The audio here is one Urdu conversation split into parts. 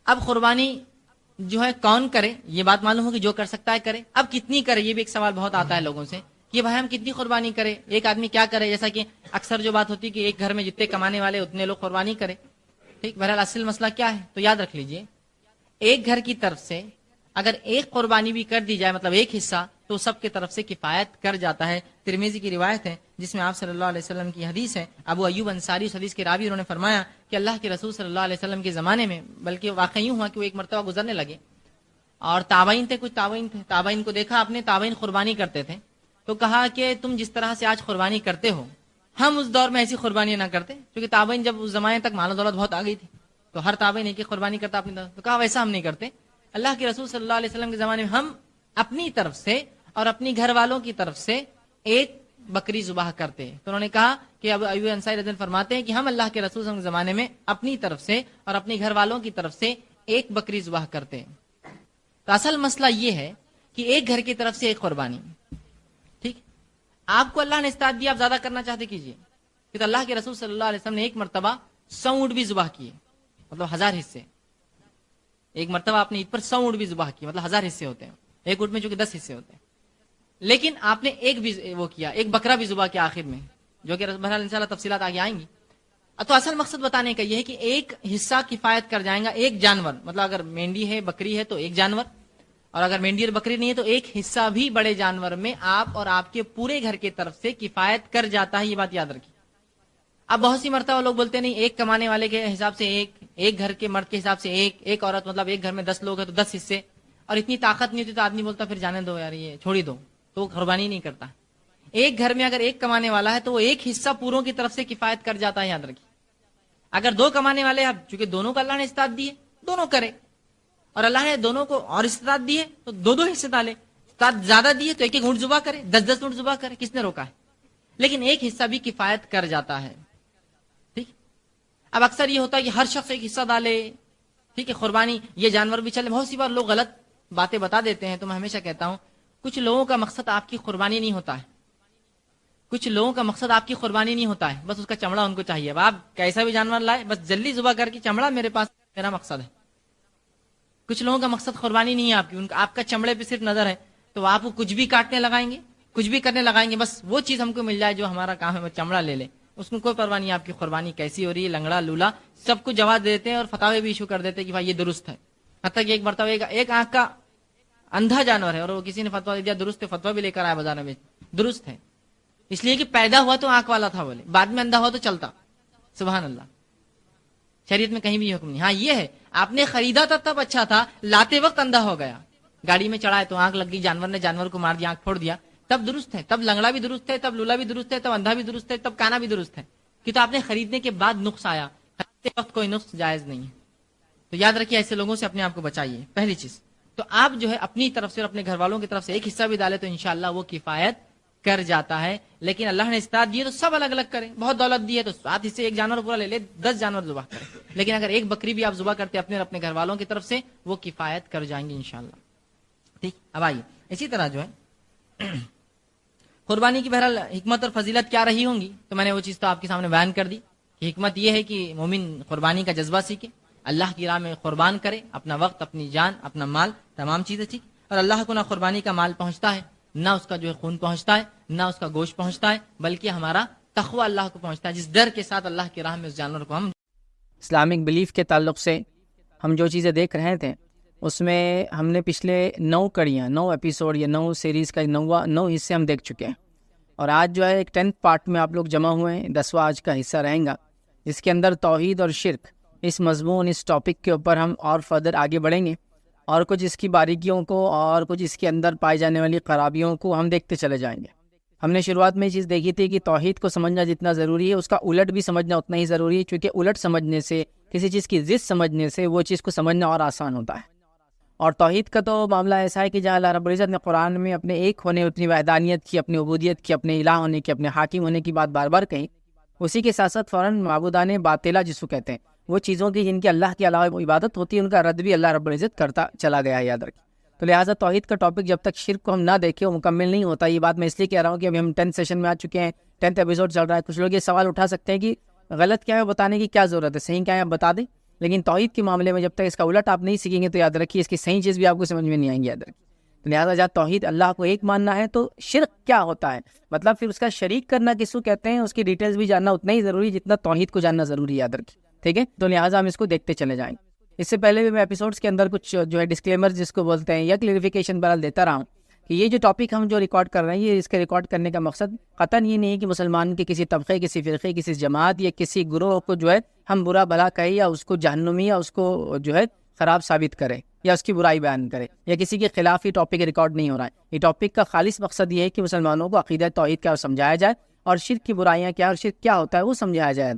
اب قربانی جو ہے کون کرے، یہ بات معلوم ہو کہ جو کر سکتا ہے کرے. اب کتنی کرے، یہ بھی ایک سوال بہت آتا ہے لوگوں سے کہ بھائی ہم کتنی قربانی کرے، ایک آدمی کیا کرے. جیسا کہ اکثر جو بات ہوتی ہے کہ ایک گھر میں جتنے کمانے والے اتنے لوگ قربانی کرے. ٹھیک، بہرحال اصل مسئلہ کیا ہے تو یاد رکھ لیجئے، ایک گھر کی طرف سے اگر ایک قربانی بھی کر دی جائے، مطلب ایک حصہ، تو سب کی طرف سے کفایت کر جاتا ہے. ترمذی کی روایت ہے جس میں آپ صلی اللہ علیہ وسلم کی حدیث ہے. ابو ایوب انصاری اس حدیث کے راوی، انہوں نے فرمایا کہ اللہ کے رسول صلی اللہ علیہ وسلم کے زمانے میں، بلکہ واقعی یوں ہوا کہ وہ ایک مرتبہ گزرنے لگے اور تابعین تھے، کچھ تابعین تھے، تابعین کو دیکھا آپ نے، تابعین قربانی کرتے تھے تو کہا کہ تم جس طرح سے آج قربانی کرتے ہو ہم اس دور میں ایسی قربانی نہ کرتے، کیونکہ تابعین جب اس زمانے تک مال و دولت بہت آ گئی تھی تو ہر تابعین ایک ایک قربانی کرتا اپنی طرف، تو کہا ویسا ہم نہیں کرتے. اللہ کے رسول صلی اللہ علیہ وسلم کے زمانے میں ہم اپنی طرف سے اور اپنی گھر والوں کی طرف سے ایک بکری ذبح کرتے. تو انہوں نے کہا کہ اب ایوب انصاری رضی اللہ عنہ فرماتے ہیں کہ ہم اللہ کے رسول صلی اللہ علیہ وسلم کے زمانے میں اپنی طرف سے اور اپنی گھر والوں کی طرف سے ایک بکری ذبح کرتے. تو اصل مسئلہ یہ ہے کہ ایک گھر کی طرف سے ایک قربانی. ٹھیک، آپ کو اللہ نے استاد دیا، آپ زیادہ کرنا چاہتے کیجئے. کہ تو اللہ کے رسول صلی اللہ علیہ وسلم نے ایک مرتبہ 100 اونٹ بھی ذبح کیے، مطلب 1000 حصے. ایک مرتبہ آپ نے عید پر 100 اونٹ بھی ذبح کیے، مطلب 1000 حصے ہوتے ہیں. ایک اونٹ میں چونکہ 10 حصے ہوتے ہیں، لیکن آپ نے ایک بھی وہ کیا، ایک بکرا بھی ذبح کیا آخر میں، جو کہ بہرحال انشاءاللہ تفصیلات آگے آئیں گی. تو اصل مقصد بتانے کا یہ ہے کہ ایک حصہ کفایت کر جائیں گا. ایک جانور، مطلب اگر مینڈی ہے، بکری ہے تو ایک جانور، اور اگر مینڈی اور بکری نہیں ہے تو ایک حصہ بھی بڑے جانور میں آپ اور آپ کے پورے گھر کی طرف سے کفایت کر جاتا ہے. یہ بات یاد رکھیے. اب بہت سی مرتبہ لوگ بولتے نہیں، ایک کمانے والے کے حساب سے ایک گھر کے مرد کے حساب سے ایک عورت، مطلب ایک گھر میں 10 لوگ ہیں تو 10 حصے، اور اتنی طاقت نہیں ہوتی تو آدمی بولتا پھر جانے دو یار، یہ چھوڑی دو، تو وہ قربانی نہیں کرتا. ایک گھر میں اگر ایک کمانے والا ہے تو وہ ایک حصہ پوروں کی طرف سے کفایت کر جاتا ہے. یاد رکھیے. اگر 2 کمانے والے ہیں، چونکہ دونوں کو اللہ نے استطاعت دی ہے، دونوں کرے، اور اللہ نے دونوں کو اور استطاعت دی ہے تو 2 حصے ڈالے. استطاعت زیادہ دی ہے تو ایک اونٹ ذبح کرے، 10 اونٹ ذبح کرے، کس نے روکا ہے؟ لیکن ایک حصہ بھی کفایت کر جاتا ہے. ٹھیک. اب اکثر یہ ہوتا ہے کہ ہر شخص ایک حصہ ڈالے. ٹھیک ہے، قربانی یہ جانور بھی چلے. بہت سی بار لوگ غلط باتیں بتا دیتے ہیں. تو میں ہمیشہ کہتا ہوں کچھ لوگوں کا مقصد آپ کی قربانی نہیں ہوتا ہے. کچھ لوگوں کا مقصد آپ کی قربانی نہیں ہوتا ہے، بس اس کا چمڑا ان کو چاہیے. اب آپ کیسا بھی جانور لائے، بس جلدی ذبح کر کے چمڑا میرے پاس، میرا مقصد ہے. کچھ لوگوں کا مقصد قربانی نہیں ہے آپ کی، آپ کا چمڑے پہ صرف نظر ہے، تو آپ کو کچھ بھی کاٹنے لگائیں گے، کچھ بھی کرنے لگائیں گے، بس وہ چیز ہم کو مل جائے جو ہمارا کام ہے، وہ چمڑا لے لے. اس کو کوئی پرواہ نہیں آپ کی قربانی کیسی ہو رہی ہے، لنگڑا لولا، سب کو جواب دیتے ہیں اور فتاوے بھی ایشو کر دیتے ہیں کہ بھائی یہ درست ہے. حتیٰ کہ ایک مرتبہ ایک آنکھ کا اندھا جانور ہے اور وہ کسی نے فتوا دیا درست ہے، فتوا بھی لے کر آیا بازار میں، درست ہے، اس لیے کہ پیدا ہوا تو آنکھ والا تھا، بولے بعد میں اندھا ہوا تو چلتا. سبحان اللہ. شریعت میں کہیں بھی حکم نہیں. ہاں یہ ہے آپ نے خریدا تھا تب اچھا تھا، لاتے وقت اندھا ہو گیا، گاڑی میں چڑھائے تو آنکھ لگ گئی، جانور نے جانور کو مار دیا، آنکھ پھوڑ دیا، تب درست ہے، تب لنگڑا بھی درست ہے، تب لولا بھی درست ہے، تب اندھا بھی درست ہے، تب کانا بھی درست ہے. کہ تو آپ نے خریدنے کے بعد نقص آیا، خریدتے وقت کوئی نقص جائز نہیں ہے. تو یاد رکھیے ایسے لوگوں سے اپنے آپ کو بچائیے. پہلی چیز تو آپ جو ہے اپنی طرف سے اور اپنے گھر والوں کی طرف سے ایک حصہ بھی ڈالے تو انشاءاللہ وہ کفایت کر جاتا ہے. لیکن اللہ نے استطاعت دی ہے تو سب الگ الگ کریں. بہت دولت دی ہے تو 7 حصے ایک جانور پورا لے لے، 10 جانور ذبح کریں. لیکن اگر ایک بکری بھی آپ ذبح کرتے اپنے اور اپنے گھر والوں کی طرف سے، وہ کفایت کر جائیں گے انشاءاللہ. ٹھیک. اب آئیے اسی طرح جو ہے قربانی کی بہرحال حکمت اور فضیلت کیا رہی ہوں گی، تو میں نے وہ چیز تو آپ کے سامنے بیان کر دی کہ حکمت یہ ہے کہ مومن قربانی کا جذبہ سیکھے، اللہ کی راہ میں قربان کرے اپنا وقت، اپنی جان، اپنا مال، تمام چیزیں ٹھیک. اور اللہ کو نہ قربانی کا مال پہنچتا ہے، نہ اس کا جو ہے خون پہنچتا ہے، نہ اس کا گوشت پہنچتا ہے، بلکہ ہمارا تقوی اللہ کو پہنچتا ہے، جس ڈر کے ساتھ اللہ کی راہ میں اس جانور کو ہم. اسلامک بلیف کے تعلق سے ہم جو چیزیں دیکھ رہے تھے اس میں ہم نے پچھلے 9 کڑیاں، 9 ایپیسوڈ یا 9 سیریز کا 9 حصے ہم دیکھ چکے ہیں. اور آج جو ہے ایک 10th پارٹ میں آپ لوگ جمع ہوئے ہیں، 10واں آج کا حصہ رہیں گا، جس کے اندر توحید اور شرک، اس مضمون، اس ٹاپک کے اوپر ہم اور فردر آگے بڑھیں گے، اور کچھ اس کی باریکیوں کو اور کچھ اس کے اندر پائی جانے والی خرابیوں کو ہم دیکھتے چلے جائیں گے. ہم نے شروعات میں یہ چیز دیکھی تھی کہ توحید کو سمجھنا جتنا ضروری ہے اس کا الٹ بھی سمجھنا اتنا ہی ضروری ہے، کیونکہ الٹ سمجھنے سے، کسی چیز کی ضد سمجھنے سے وہ چیز کو سمجھنا اور آسان ہوتا ہے. اور توحید کا تو معاملہ ایسا ہے کہ جہاں اللہ رب العزت نے قرآن میں اپنے ایک ہونے، اپنی وحدانیت کی، اپنی عبودیت کی، اپنے الہ ہونے کی، اپنے حاکم ہونے کی بات بار بار کہی، اسی کے ساتھ ساتھ فوراً معبودان باطلہ جس کو کہتے ہیں، وہ چیزوں کی جن کی اللہ کے علاوہ عبادت ہوتی ہے، ان کا رد بھی اللہ رب العزت کرتا چلا گیا ہے، یاد رکھیں. تو لہٰذا توحید کا ٹاپک جب تک شرک کو ہم نہ دیکھیں وہ مکمل نہیں ہوتا. یہ بات میں اس لیے کہہ رہا ہوں کہ ابھی ہم 10 سیشن میں آ چکے ہیں، 10th ایپیسوڈ چل رہا ہے. کچھ لوگ یہ سوال اٹھا سکتے ہیں کہ غلط کیا ہے بتانے کی کیا ضرورت ہے، صحیح کیا ہے آپ بتا دیں. لیکن توحید کے معاملے میں جب تک اس کا الٹ آپ نہیں سیکھیں گے تو یاد رکھیے اس کی صحیح چیز بھی آپ کو سمجھ میں نہیں آئیں گی، یاد رکھیے۔ تو لہٰذا جب توحید اللہ کو ایک ماننا ہے تو شرک کیا ہوتا ہے، مطلب پھر اس کا شریک کرنا کس کو کہتے ہیں، اس کی ڈیٹیلز بھی جاننا اتنا ہی ضروری جتنا توحید کو جاننا ضروری ہے، یاد رکھیے، ٹھیک ہے۔ تو لہٰذا ہم اس کو دیکھتے چلے جائیں۔ اس سے پہلے بھی میں ایپیسوڈز کے اندر کچھ جو ہے ڈسکلیمر جس کو بولتے ہیں یا کلیریفیکیشن بہرحال دیتا رہا ہوں کہ یہ جو ٹاپک ہم جو ریکارڈ کر رہے ہیں، یہ اس کے ریکارڈ کرنے کا مقصد قطعاً یہ نہیں ہے کہ مسلمان کے کسی طبقے، کسی فرقے، کسی جماعت یا کسی گروہ کو جو ہے ہم برا بھلا کہیں یا اس کو جہنمی یا اس کو جو ہے خراب ثابت کرے یا اس کی برائی بیان کرے یا کسی کے خلاف یہ ٹاپک ریکارڈ نہیں ہو رہا ہے۔ یہ ٹاپک کا خالص مقصد یہ ہے کہ مسلمانوں کو عقیدہ توحید کیا سمجھایا جائے اور شرک کی برائیاں کیا اور شرک کیا ہوتا ہے وہ سمجھایا جائے۔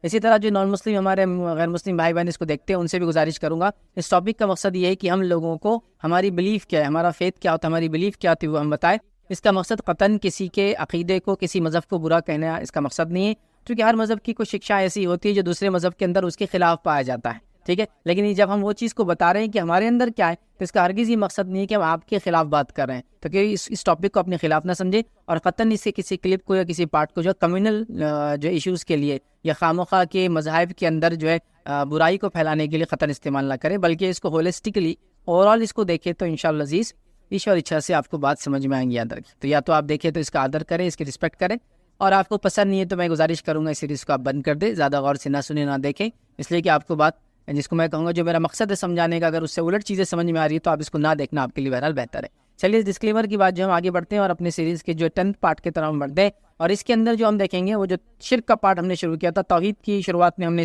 اسی طرح جو نان مسلم ہمارے غیر مسلم بھائی بہن اس کو دیکھتے ہیں ان سے بھی گزارش کروں گا، اس ٹاپک کا مقصد یہ ہے کہ ہم لوگوں کو ہماری بلیف کیا ہے، ہمارا فیتھ کیا ہوتا ہے، ہماری بلیف کیا ہوتی ہے وہ ہم بتائیں۔ اس کا مقصد قطعاً کسی کے عقیدے کو، کسی مذہب کو برا کہنا اس کا مقصد نہیں ہے، کیونکہ ہر مذہب کی کوئی شکشا ایسی ہوتی ہے جو دوسرے مذہب کے اندر اس کے خلاف پایا جاتا ہے، ٹھیک ہے۔ لیکن جب ہم وہ چیز کو بتا رہے ہیں کہ ہمارے اندر کیا ہے تو اس کا ہرگز یہ مقصد نہیں ہے کہ ہم آپ کے خلاف بات کر رہے ہیں، تو کہ اس ٹاپک کو اپنے خلاف نہ سمجھیں اور قطعاً اس سے کسی کلپ کو یا کسی پارٹ کو جو کمیونل جو ایشوز کے لیے یا خامخواہ کے مذاہب کے اندر جو ہے برائی کو پھیلانے کے لیے قطعاً استعمال نہ کریں، بلکہ اس کو ہولسٹکلی اوور آل اس کو دیکھیں تو انشاءاللہ عزیز ایشور اچھا سے آپ کو بات سمجھ میں آئیں گی، یاد رکھیں۔ تو یا تو آپ دیکھیں تو اس کا آدر کریں، اس کی رسپیکٹ کریں، اور آپ کو پسند نہیں ہے تو میں گزارش کروں گا اس سیریز کو آپ بند کر دیں، زیادہ غور سے نہ سنیں نہ دیکھیں، اس لیے کہ آپ کو بات جس کو میں کہوں گا جو میرا مقصد ہے سمجھانے کا، اگر اس سے الٹ چیزیں سمجھ میں آ رہی ہے تو آپ اس کو نہ دیکھنا آپ کے لیے بہرحال بہتر ہے۔ چلیے اس ڈسکلیمر کی بات جو ہم آگے بڑھتے ہیں اور اپنے سیریز کے جو 10th پارٹ کی طرف ہم بڑھتے ہیں، اور اس کے اندر جو ہم دیکھیں گے وہ جو شرک کا پارٹ ہم نے شروع کیا تھا، توحید کی شروعات میں ہم نے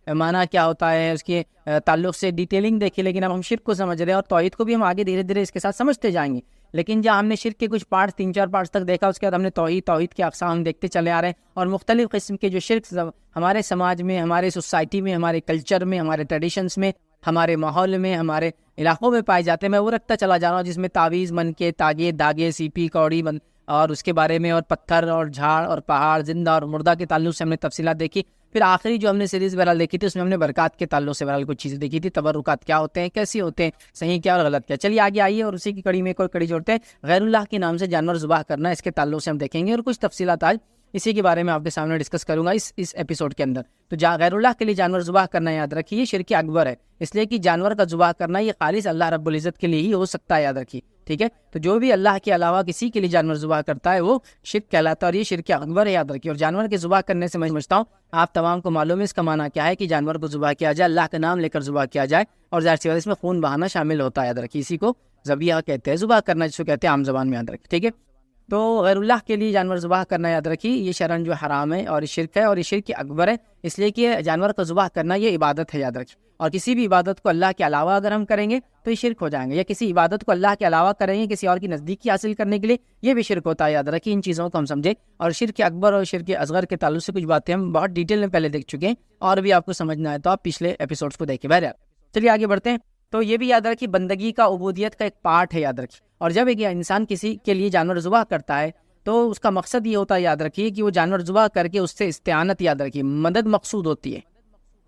معنی کیا ہوتا ہے اس کے تعلق سے ڈیٹیلنگ دیکھی، لیکن اب ہم شرک کو سمجھ رہے ہیں اور توحید کو بھی ہم آگے دھیرے دھیرے اس کے ساتھ سمجھتے جائیں گے۔ لیکن جہاں ہم نے شرک کے کچھ پارٹس 3-4 پارٹس تک دیکھا، اس کے بعد ہم نے توحید کے اقسام دیکھتے چلے آ رہے ہیں، اور مختلف قسم کے جو شرک ہمارے سماج میں، ہمارے سوسائٹی میں، ہمارے کلچر میں، ہمارے ٹریڈیشنز میں، ہمارے ماحول میں، ہمارے علاقوں میں پائے جاتے ہیں، میں وہ رکھتا چلا جا رہا ہوں، جس میں تعویذ، منکے، تاگے، داگے، سیپی، کوڑی اور اس کے بارے میں، اور پتھر اور جھاڑ اور پہاڑ، زندہ اور مردہ کے تعلق سے ہم نے تفصیلات دیکھی۔ پھر آخری جو ہم نے سیریز بہرحال دیکھی تھی اس میں ہم نے برکات کے تعلق سے بہرحال کچھ چیزیں دیکھی تھی، تبرکات کیا ہوتے ہیں، کیسے ہوتے ہیں، صحیح کیا اور غلط کیا۔ چلیے آگے آئیے اور اسی کی کڑی میں کوئی کڑی جوڑتے ہیں، غیر اللہ کے نام سے جانور ذبح کرنا، اس کے تعلق سے ہم دیکھیں گے اور کچھ تفصیلات آج اسی کے بارے میں آپ کے سامنے ڈسکس کروں گا اس ایپیسوڈ کے اندر۔ تو غیر اللہ کے لیے جانور ذبح کرنا یاد رکھیے یہ شرک اکبر ہے، اس لیے کہ جانور کا ذبح کرنا یہ خالص اللہ رب العزت کے لیے ہی ہو سکتا ہے، یاد رکھیے، ٹھیک ہے۔ تو جو بھی اللہ کے علاوہ کسی کے لیے جانور ذبح کرتا ہے وہ شرک کہلاتا ہے، اور یہ شرک اکبر ہے، یاد رکھیے۔ اور جانور کے ذبح کرنے سے میں سمجھتا ہوں آپ تمام کو معلوم ہے اس کا معنی کیا ہے، کہ جانور کو ذبح کیا جائے، اللہ کا نام لے کر ذبح کیا جائے، اور ظاہر سی بات اس میں خون بہانا شامل ہوتا ہے، یاد رکھیے۔ اسی کو ذبیحہ کہتے ہیں، ذبح کرنا جس کو کہتے ہیں عام زبان میں، یاد رکھیے، ٹھیک ہے۔ تو غیر اللہ کے لیے جانور ذبح کرنا یاد رکھیے یہ شرعاً جو حرام ہے اور یہ شرک ہے، اور یہ شرک اکبر ہے، اس لیے کہ جانور کو ذبح کرنا یہ عبادت ہے، یاد رکھیے۔ اور کسی بھی عبادت کو اللہ کے علاوہ اگر ہم کریں گے تو یہ شرک ہو جائیں گے، یا کسی عبادت کو اللہ کے علاوہ کریں گے کسی اور کی نزدیکی حاصل کرنے کے لیے، یہ بھی شرک ہوتا ہے، یاد رکھیے۔ ان چیزوں کو ہم سمجھیں، اور شرک اکبر اور شرک اصغر کے تعلق سے کچھ باتیں ہم بہت ڈیٹیل میں پہلے دیکھ چکے ہیں، اور بھی آپ کو سمجھنا ہے تو آپ پچھلے ایپیسوڈز کو دیکھیں۔ بہرحال چلیے آگے بڑھتے ہیں۔ تو یہ بھی یاد رکھیے بندگی کا، عبودیت کا ایک پارٹ ہے، یاد رکھیے۔ اور جب ایک انسان کسی کے لیے جانور ذبح کرتا ہے تو اس کا مقصد یہ ہوتا ہے، یاد رکھیے، کہ وہ جانور ذبح کر کے اس سے استعانت، یاد رکھیے، مدد مقصود ہوتی ہے۔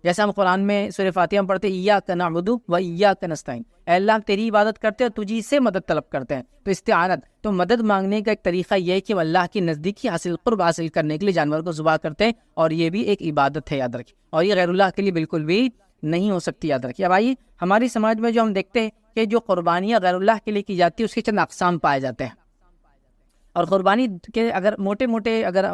جیسے ہم قرآن میں سورہ فاتحہ میں پڑھتے ہیں ایاک نعبد و ایاک نستعین، اے اللہ تیری عبادت کرتے ہیں اور تجھی سے مدد طلب کرتے ہیں۔ تو استعانت، تو مدد مانگنے کا ایک طریقہ یہ ہے کہ وہ اللہ کی نزدیکی قرب حاصل کرنے کے لیے جانور کو ذبح کرتے ہیں، اور یہ بھی ایک عبادت ہے، یاد رکھیے، اور یہ غیر اللہ کے لیے بالکل بھی نہیں ہو سکتی، یاد رکھیے۔ اب آئیے ہماری سماج میں جو ہم دیکھتے ہیں کہ جو قربانیاں غیر اللہ کے لیے کی جاتی ہے اس کے چند اقسام پائے جاتے ہیں، اور قربانی کے اگر موٹے اگر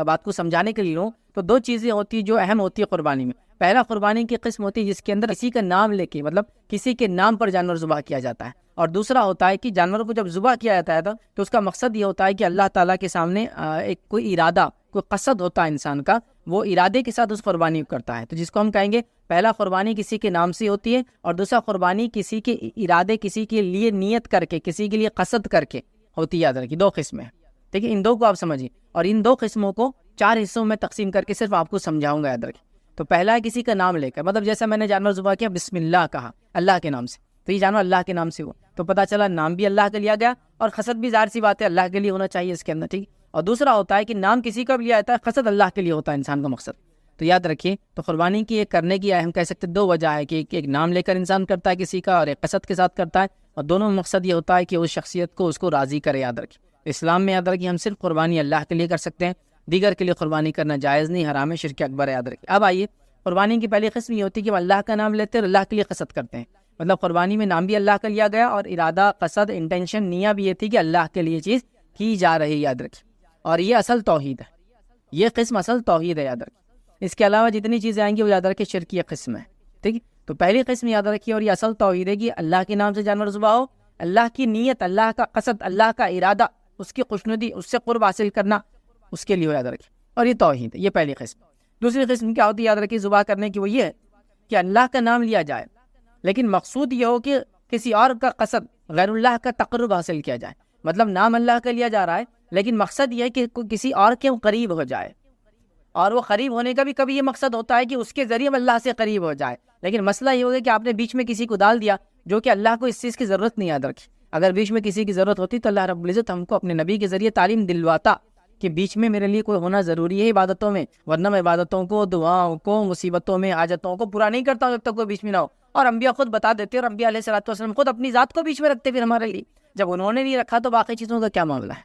بات کو سمجھانے کے لیے لوں تو دو چیزیں ہوتی ہیں جو اہم ہوتی ہے قربانی میں۔ پہلا قربانی کی قسم ہوتی ہے جس کے اندر کسی کا نام لے کے، مطلب کسی کے نام پر جانور ذبح کیا جاتا ہے، اور دوسرا ہوتا ہے کہ جانور کو جب ذبح کیا جاتا ہے تو اس کا مقصد یہ ہوتا ہے کہ اللہ تعالیٰ کے سامنے ایک کوئی ارادہ، کوئی قصد ہوتا ہے انسان کا، وہ ارادے کے ساتھ اس قربانی کو کرتا ہے، تو جس کو ہم کہیں گے پہلا قربانی کسی کے نام سے ہوتی ہے، اور دوسرا قربانی کسی کے ارادے، کسی کے لیے نیت کر کے، کسی کے لیے قصد کر کے ہوتی ہے، یاد رکھیے۔ دو قسمیں، ٹھیک ہے، ان دو کو آپ سمجھیں، اور ان دو قسموں کو 4 حصوں میں تقسیم کر کے صرف آپ کو سمجھاؤں گا، یاد رکھیں۔ تو پہلا ہے کسی کا نام لے کر، مطلب جیسا میں نے جانور ذبح کیا، بسم اللہ کہا، اللہ کے نام سے، تو یہ جانور اللہ کے نام سے ہوا، تو پتہ چلا نام بھی اللہ کا لیا گیا، اور قصد بھی ظاہر سی بات ہے اللہ کے لیے ہونا چاہیے اس کے اندر، ٹھیک۔ اور دوسرا ہوتا ہے کہ نام کسی کا بھی لیا جاتا ہے، قصد اللہ کے لیے ہوتا ہے انسان کا مقصد۔ تو یاد رکھیے، تو قربانی کی ایک کرنے کی ہم کہہ سکتے 2 وجہ ہے، کہ ایک نام لے کر انسان کرتا ہے کسی کا، اور ایک قصد کے ساتھ کرتا ہے، اور دونوں میں مقصد یہ ہوتا ہے کہ اس شخصیت کو، اس کو راضی کرے، یاد رکھیے۔ اسلام میں یاد رکھیے ہم صرف قربانی اللہ کے لیے کر سکتے ہیں، دیگر کے لیے قربانی کرنا جائز نہیں، حرام ہے، شرک اکبر ہے، یاد رکھیے۔ اب آئیے قربانی کی پہلی قسم یہ ہوتی ہے کہ ہم اللہ کا نام لیتے ہیں اور اللہ کے لیے قصد کرتے ہیں. مطلب قربانی میں نام بھی اللہ کا لیا گیا اور ارادہ، قصد، انٹینشن، نیہ بھی یہ تھی کہ اللہ کے لیے چیز کی جا رہی ہے، یاد رکھیں. اور یہ اصل توحید ہے، یہ قسم اصل توحید ہے، یاد رکھیں. اس کے علاوہ جتنی چیزیں آئیں گی وہ یاد رکھیں شرکی قسم ہے. ٹھیک ہے، تو پہلی قسم یاد رکھیے اور یہ اصل توحید ہے کہ اللہ کے نام سے جانور ذبح ہو، اللہ کی نیت، اللہ کا قصد، اللہ کا ارادہ، اس کی خوشنودی، اس سے قرب حاصل کرنا، اس کے لیے یاد رکھیں. اور یہ توحید ہے، یہ پہلی قسم. دوسری قسم کیا ہوتی ہے یاد رکھیے ذبح کرنے کی؟ وہ یہ ہے کہ اللہ کا نام لیا جائے لیکن مقصود یہ ہو کہ کسی اور کا قصد، غیر اللہ کا تقرب حاصل کیا جائے. مطلب نام اللہ کا لیا جا رہا ہے لیکن مقصد یہ ہے کہ کسی اور کے قریب ہو جائے. اور وہ قریب ہونے کا بھی کبھی یہ مقصد ہوتا ہے کہ اس کے ذریعے اللہ سے قریب ہو جائے. لیکن مسئلہ یہ ہوگا کہ آپ نے بیچ میں کسی کو ڈال دیا جو کہ اللہ کو اس چیز کی ضرورت نہیں. یاد رکھیں اگر بیچ میں کسی کی ضرورت ہوتی تو اللہ رب العزت ہم کو اپنے نبی کے ذریعے تعلیم دلواتا کہ بیچ میں میرے لیے کوئی ہونا ضروری ہے عبادتوں میں، ورنہ میں عبادتوں کو، دعاؤں کو، مصیبتوں میں، حاجتوں کو پورا نہیں کرتا ہوں جب تک کوئی بیچ میں نہ ہو. اور انبیاء خود بتا دیتے، اور انبیاء علیہ الصلوۃ والسلام خود اپنی ذات کو بیچ میں رکھتے پھر ہمارے لیے. جب انہوں نے نہیں رکھا تو باقی چیزوں کا کیا معاملہ ہے؟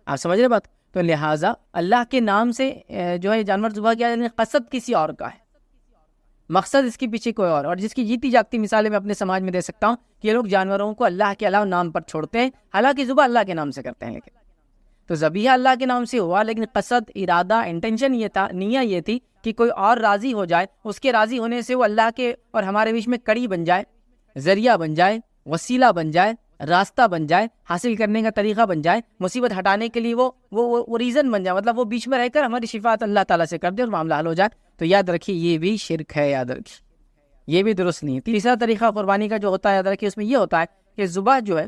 آپ سمجھ رہے بات؟ تو لہٰذا اللہ کے نام سے جو ہے جانور ذبح کیا جاتا ہے، قصد کسی اور کا ہے، مقصد اس کے پیچھے کوئی اور جس کی جیتی جاگتی مثالیں میں اپنے سماج میں دے سکتا ہوں کہ یہ لوگ جانوروں کو اللہ کے علاوہ نام پر چھوڑتے ہیں، حالانکہ ذبح اللہ کے نام سے کرتے ہیں. لیکن تو ذبیحہ اللہ کے نام سے ہوا لیکن قصد، ارادہ، انٹینشن یہ تھا، نیہ یہ تھی کہ کوئی اور راضی ہو جائے، اس کے راضی ہونے سے وہ اللہ کے اور ہمارے بیچ میں کڑی بن جائے، ذریعہ بن جائے، وسیلہ بن جائے، راستہ بن جائے، حاصل کرنے کا طریقہ بن جائے، مصیبت ہٹانے کے لیے وہ ریزن بن جائے. مطلب وہ بیچ میں رہ کر ہماری شفاعت اللہ تعالیٰ سے کر دے اور معاملہ حل ہو جائے. تو یاد رکھیے یہ بھی شرک ہے، یاد رکھیے یہ بھی درست نہیں ہے. تیسرا طریقہ قربانی کا جو ہوتا ہے یاد رکھیے اس میں یہ ہوتا ہے کہ ذبح جو ہے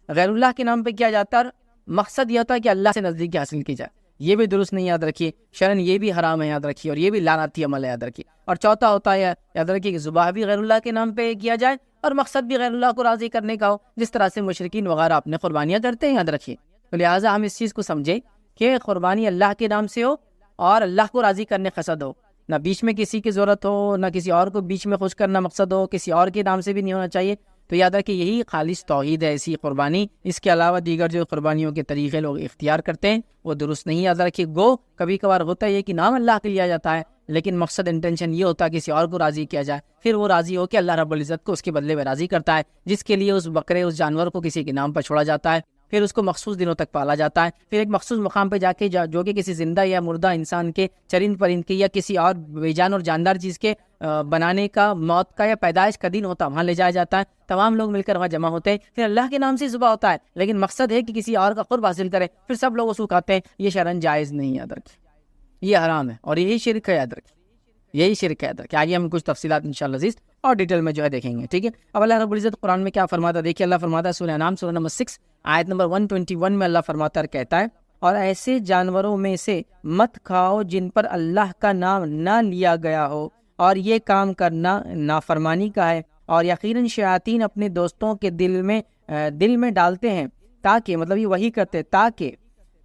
غیر اللہ کے نام پہ کیا جاتا ہے اور مقصد یہ ہوتا ہے کہ اللہ سے نزدیکی حاصل کی جائے. یہ بھی درست نہیں، یاد رکھیے شرعاً یہ بھی حرام ہے، یاد رکھیے، اور یہ بھی لعنتی عمل ہے، یاد رکھیے. اور چوتھا ہوتا ہے یاد رکھیے کہ ذبح بھی غیر اللہ کے نام پہ کیا جائے اور مقصد بھی غیر اللہ کو راضی کرنے کا ہو، جس طرح سے مشرکین وغیرہ اپنے قربانیاں کرتے ہیں، یاد رکھیے. تو لہٰذا ہم اس چیز کو سمجھیں کہ قربانی اللہ کے نام سے ہو اور اللہ کو راضی کرنے قصد ہو، نہ بیچ میں کسی کی ضرورت ہو، نہ کسی اور کو بیچ میں خوش کرنا مقصد ہو، کسی اور کے نام سے بھی نہیں ہونا چاہیے. تو یاد رکھیں یہی خالص توحید ہے ایسی قربانی. اس کے علاوہ دیگر جو قربانیوں کے طریقے لوگ اختیار کرتے ہیں وہ درست نہیں. یاد رکھیے گو کبھی کبھار ہوتا ہے کہ نام اللہ کے لیا جاتا ہے لیکن مقصد انٹینشن یہ ہوتا ہے کسی اور کو راضی کیا جائے، پھر وہ راضی ہو کہ اللہ رب العزت کو اس کے بدلے میں راضی کرتا ہے، جس کے لیے اس بکرے، اس جانور کو کسی کے نام پر چھوڑا جاتا ہے، پھر اس کو مخصوص دنوں تک پالا جاتا ہے، پھر ایک مخصوص مقام پہ جا کے جو کہ کسی زندہ یا مردہ انسان کے، چرند پرند کے یا کسی اور بے جان اور جاندار چیز کے بنانے کا، موت کا یا پیدائش کا دن ہوتا ہے، وہاں لے جایا جاتا ہے. تمام لوگ مل کر وہاں جمع ہوتے ہیں، پھر اللہ کے نام سے ذبح ہوتا ہے لیکن مقصد ہے کہ کسی اور کا قرب حاصل کرے، پھر سب لوگ اس کو کھاتے ہیں. یہ شرعاً جائز نہیں، یاد رکھیں یہ حرام ہے اور یہی شرک ہے، یاد رکھیں یہی شرک ہے، یاد رکھیں. آگے ہم کچھ تفصیلات انشاءاللہ عزیز اور ڈیٹیل میں جو ہے دیکھیں گے. ٹھیک ہے، اب اللہ رب العزت قرآن میں کیا فرماتا ہے دیکھیے. اللہ فرماتا ہے سورہ انعام سورہ نمبر 6 آیت نمبر 121 میں اللہ فرماتا ہے کہتا ہے اور ایسے جانوروں میں سے مت کھاؤ جن پر اللہ کا نام نہ لیا گیا ہو اور یہ کام کرنا نافرمانی کا ہے، اور یقیناً شیاطین اپنے دوستوں کے دل میں ڈالتے ہیں تاکہ مطلب یہ وہی کرتے تاکہ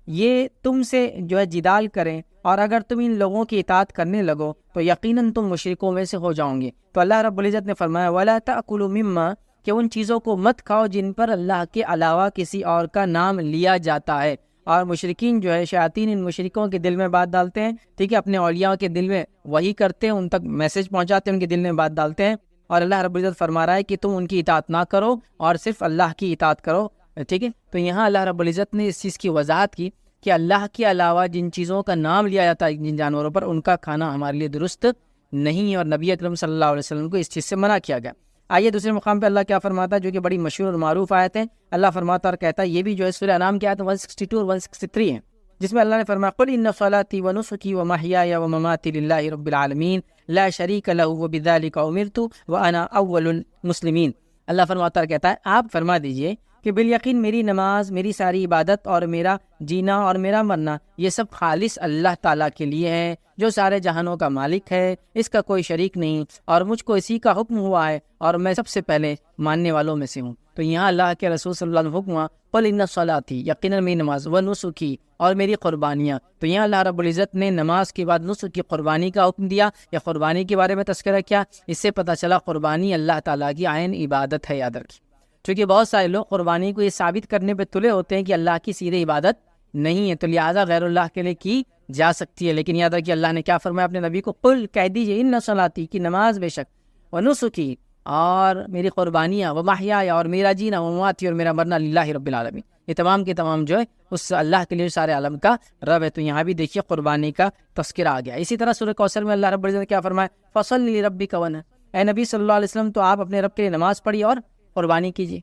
یہ تم سے جو ہے جدال کریں، اور اگر تم ان لوگوں کی اطاعت کرنے لگو تو یقیناً تم مشرکوں میں سے ہو جاؤ گے. تو اللہ رب العزت نے فرمایا وَلَا تَأْكُلُوا مِمَّا کہ ان چیزوں کو مت کھاؤ جن پر اللہ کے علاوہ کسی اور کا نام لیا جاتا ہے. اور مشرکین جو ہے شیاطین ان مشرکوں کے دل میں بات ڈالتے ہیں، ٹھیک ہے، اپنے اولیاء کے دل میں وہی کرتے ہیں، ان تک میسج پہنچاتے ہیں، ان کے دل میں بات ڈالتے ہیں. اور اللہ رب العزت فرما رہا ہے کہ تم ان کی اطاعت نہ کرو اور صرف اللہ کی اطاعت کرو. ٹھیک ہے، تو یہاں اللہ رب العزت نے اس چیز کی وضاحت کی کہ اللہ کے علاوہ جن چیزوں کا نام لیا جاتا ہے جن جانوروں پر، ان کا کھانا ہمارے لیے درست نہیں ہے، اور نبی اکرم صلی اللہ علیہ وسلم کو اس چیز سے منع کیا گیا. آئیے دوسرے مقام پہ اللہ کیا فرماتا ہے جو کہ بڑی مشہور اور معروف آیت ہے. اللہ فرماتا اور کہتا ہے، یہ بھی جو ہے سورہ انعام کی آیت 162 اور 163 ہے، جس میں اللہ نے فرمایا قل ان صلاتي ونسكي ومحياي ومماتي لله رب العالمین لا شریک له وبذلك امرت وانا اول المسلمین. اللہ فرماتا اور کہتا ہے آپ فرما دیجئے کہ بالیقین میری نماز، میری ساری عبادت اور میرا جینا اور میرا مرنا یہ سب خالص اللہ تعالیٰ کے لیے ہے جو سارے جہانوں کا مالک ہے، اس کا کوئی شریک نہیں، اور مجھ کو اسی کا حکم ہوا ہے اور میں سب سے پہلے ماننے والوں میں سے ہوں. تو یہاں اللہ کے رسول صلی اللہ علیہ وسلم حکم ہوا قل ان صلاتی یقیناً میری نماز و نسکی اور میری قربانیاں. تو یہاں اللہ رب العزت نے نماز کے بعد نسک کی قربانی کا حکم دیا یا قربانی کے بارے میں تذکرہ کیا. اس سے پتہ چلا قربانی اللہ تعالیٰ کی عین عبادت ہے. یاد رکھیں چونکہ بہت سارے لوگ قربانی کو یہ ثابت کرنے پہ تلے ہوتے ہیں کہ اللہ کی سیدھی عبادت نہیں ہے، تو لہٰذا غیر اللہ کے لیے کی جا سکتی ہے، لیکن یاد رکھیے اللہ نے کیا فرمایا اپنے نبی کو، قل کہہ دیجیے ان صلاتی کی نماز بے شک، و نسکی اور میری قربانیاں، و محیایا اور میرا جینا، و مماتی اور میرا مرنا، للہ رب العالمین، یہ تمام کے تمام جو ہے اس اللہ کے لیے سارے عالم کا رب ہے۔ تو یہاں بھی دیکھیے قربانی کا تذکرہ آ گیا۔ اسی طرح سورہ کوثر میں اللہ رب العزت نے کیا فرمایا، فصلی لربک وانحر، اے نبی صلی اللہ علیہ وسلم تو آپ اپنے رب کے لیے نماز پڑھیے اور قربانی کیجیے،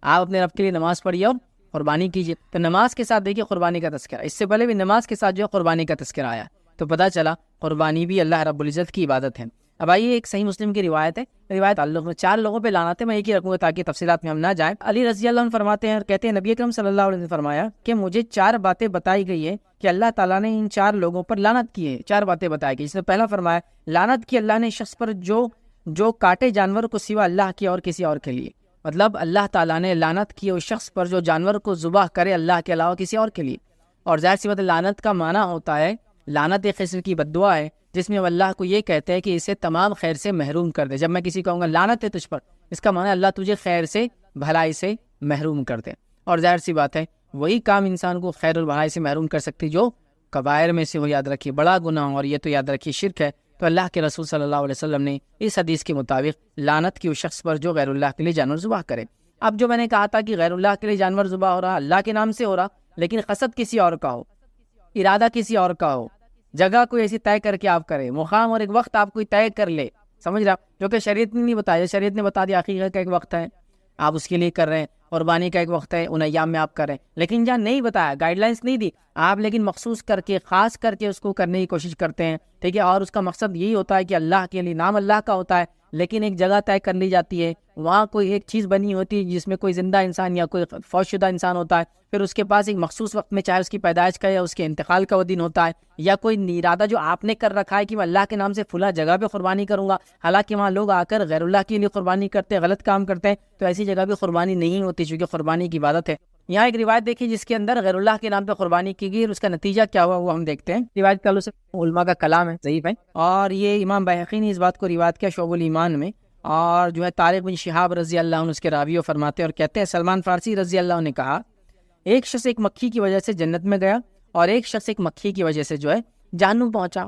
آپ اپنے رب کے لیے نماز پڑھیے اور قربانی کیجیے۔ تو نماز کے ساتھ دیکھیے قربانی کا تذکرہ، اس سے پہلے بھی نماز کے ساتھ جو ہے قربانی کا تذکرہ آیا، تو پتہ چلا قربانی بھی اللہ رب العزت کی عبادت ہے۔ اب آئیے ایک صحیح مسلم کی روایت ہے، روایت تعلق میں 4 لوگوں پہ لعنت ہے، میں ایک ہی رکھوں گا تاکہ تفصیلات میں ہم نہ جائیں۔ علی رضی اللہ عنہ فرماتے ہیں اور کہتے ہیں نبی اکرم صلی اللہ علیہ وسلم نے فرمایا کہ مجھے 4 باتیں بتائی گئی ہے کہ اللہ تعالیٰ نے ان 4 لوگوں پر لعنت کی ہے۔ 4 باتیں بتائی گئی، اس نے پہلا فرمایا لعنت کی اللہ نے شخص پر جو کاٹے جانور کو سوا اللہ کے اور کسی اور کے لیے، مطلب اللہ تعالیٰ نے لعنت کی اس شخص پر جو جانور کو ذبح کرے اللہ کے علاوہ کسی اور کے لیے۔ اور ظاہر سی بات ہے لعنت کا معنی ہوتا ہے، لعنت ایک قسم کی بددعا ہے جس میں اللہ کو یہ کہتے ہیں کہ اسے تمام خیر سے محروم کر دے۔ جب میں کسی کو کہوں گا لعنت ہے تجھ پر، اس کا معنی اللہ تجھے خیر سے بھلائی سے محروم کر دے۔ اور ظاہر سی بات ہے وہی کام انسان کو خیر اور بھلائی سے محروم کر سکتی جو کبائر میں سے ہو، یاد رکھیے بڑا گناہ، اور یہ تو یاد رکھیے شرک ہے۔ تو اللہ کے رسول صلی اللہ علیہ وسلم نے اس حدیث کے مطابق لعنت کی اس شخص پر جو غیر اللہ کے لیے جانور ذبح کرے۔ اب جو میں نے کہا تھا کہ غیر اللہ کے لیے جانور ذبح ہو رہا، اللہ کے نام سے ہو رہا، لیکن قصد کسی اور کا ہو، ارادہ کسی اور کا ہو، جگہ کوئی ایسی طے کر کے آپ کریں، مقام اور ایک وقت آپ کوئی طے کر لے، سمجھ رہا، جو کہ شریعت نے نہیں بتایا، شریعت نے بتا دیا عقیقہ کا ایک وقت ہے آپ اس کے لیے کر رہے ہیں، قربانی کا ایک وقت ہے ان ایام میں آپ کر رہے ہیں، لیکن جہاں نہیں بتایا، گائیڈ لائنس نہیں دی آپ، لیکن مخصوص کر کے خاص کر کے اس کو کرنے کی کوشش کرتے ہیں، ٹھیک ہے، اور اس کا مقصد یہی ہوتا ہے کہ اللہ کے لیے، نام اللہ کا ہوتا ہے، لیکن ایک جگہ طے کر لی جاتی ہے، وہاں کوئی ایک چیز بنی ہوتی ہے جس میں کوئی زندہ انسان یا کوئی فوت شدہ انسان ہوتا ہے، پھر اس کے پاس ایک مخصوص وقت میں، چاہے اس کی پیدائش کا یا اس کے انتقال کا وہ دن ہوتا ہے، یا کوئی ارادہ جو آپ نے کر رکھا ہے کہ میں اللہ کے نام سے فلاں جگہ پہ قربانی کروں گا، حالانکہ وہاں لوگ آ کر غیر اللہ کے لیے قربانی کرتے ہیں، غلط کام کرتے ہیں، تو ایسی جگہ پہ قربانی نہیں ہوتی، چونکہ قربانی کی عبادت ہے۔ یہاں ایک روایت دیکھیے جس کے اندر غیر اللہ کے نام پہ قربانی کی گئی اور اس کا نتیجہ کیا ہوا وہ ہم دیکھتے ہیں۔ روایت کا علماء کا کلام ہے، ضعیف ہے، اور یہ امام بیہقی نے اس بات کو روایت کیا شعب الایمان میں، اور جو ہے طارق بن شہاب رضی اللہ عنہ اس کے راوی فرماتے اور کہتے ہیں سلمان فارسی رضی اللہ عنہ نے کہا ایک شخص ایک مکھی کی وجہ سے جنت میں گیا اور ایک شخص ایک مکھی کی وجہ سے جو ہے جہنم پہنچا۔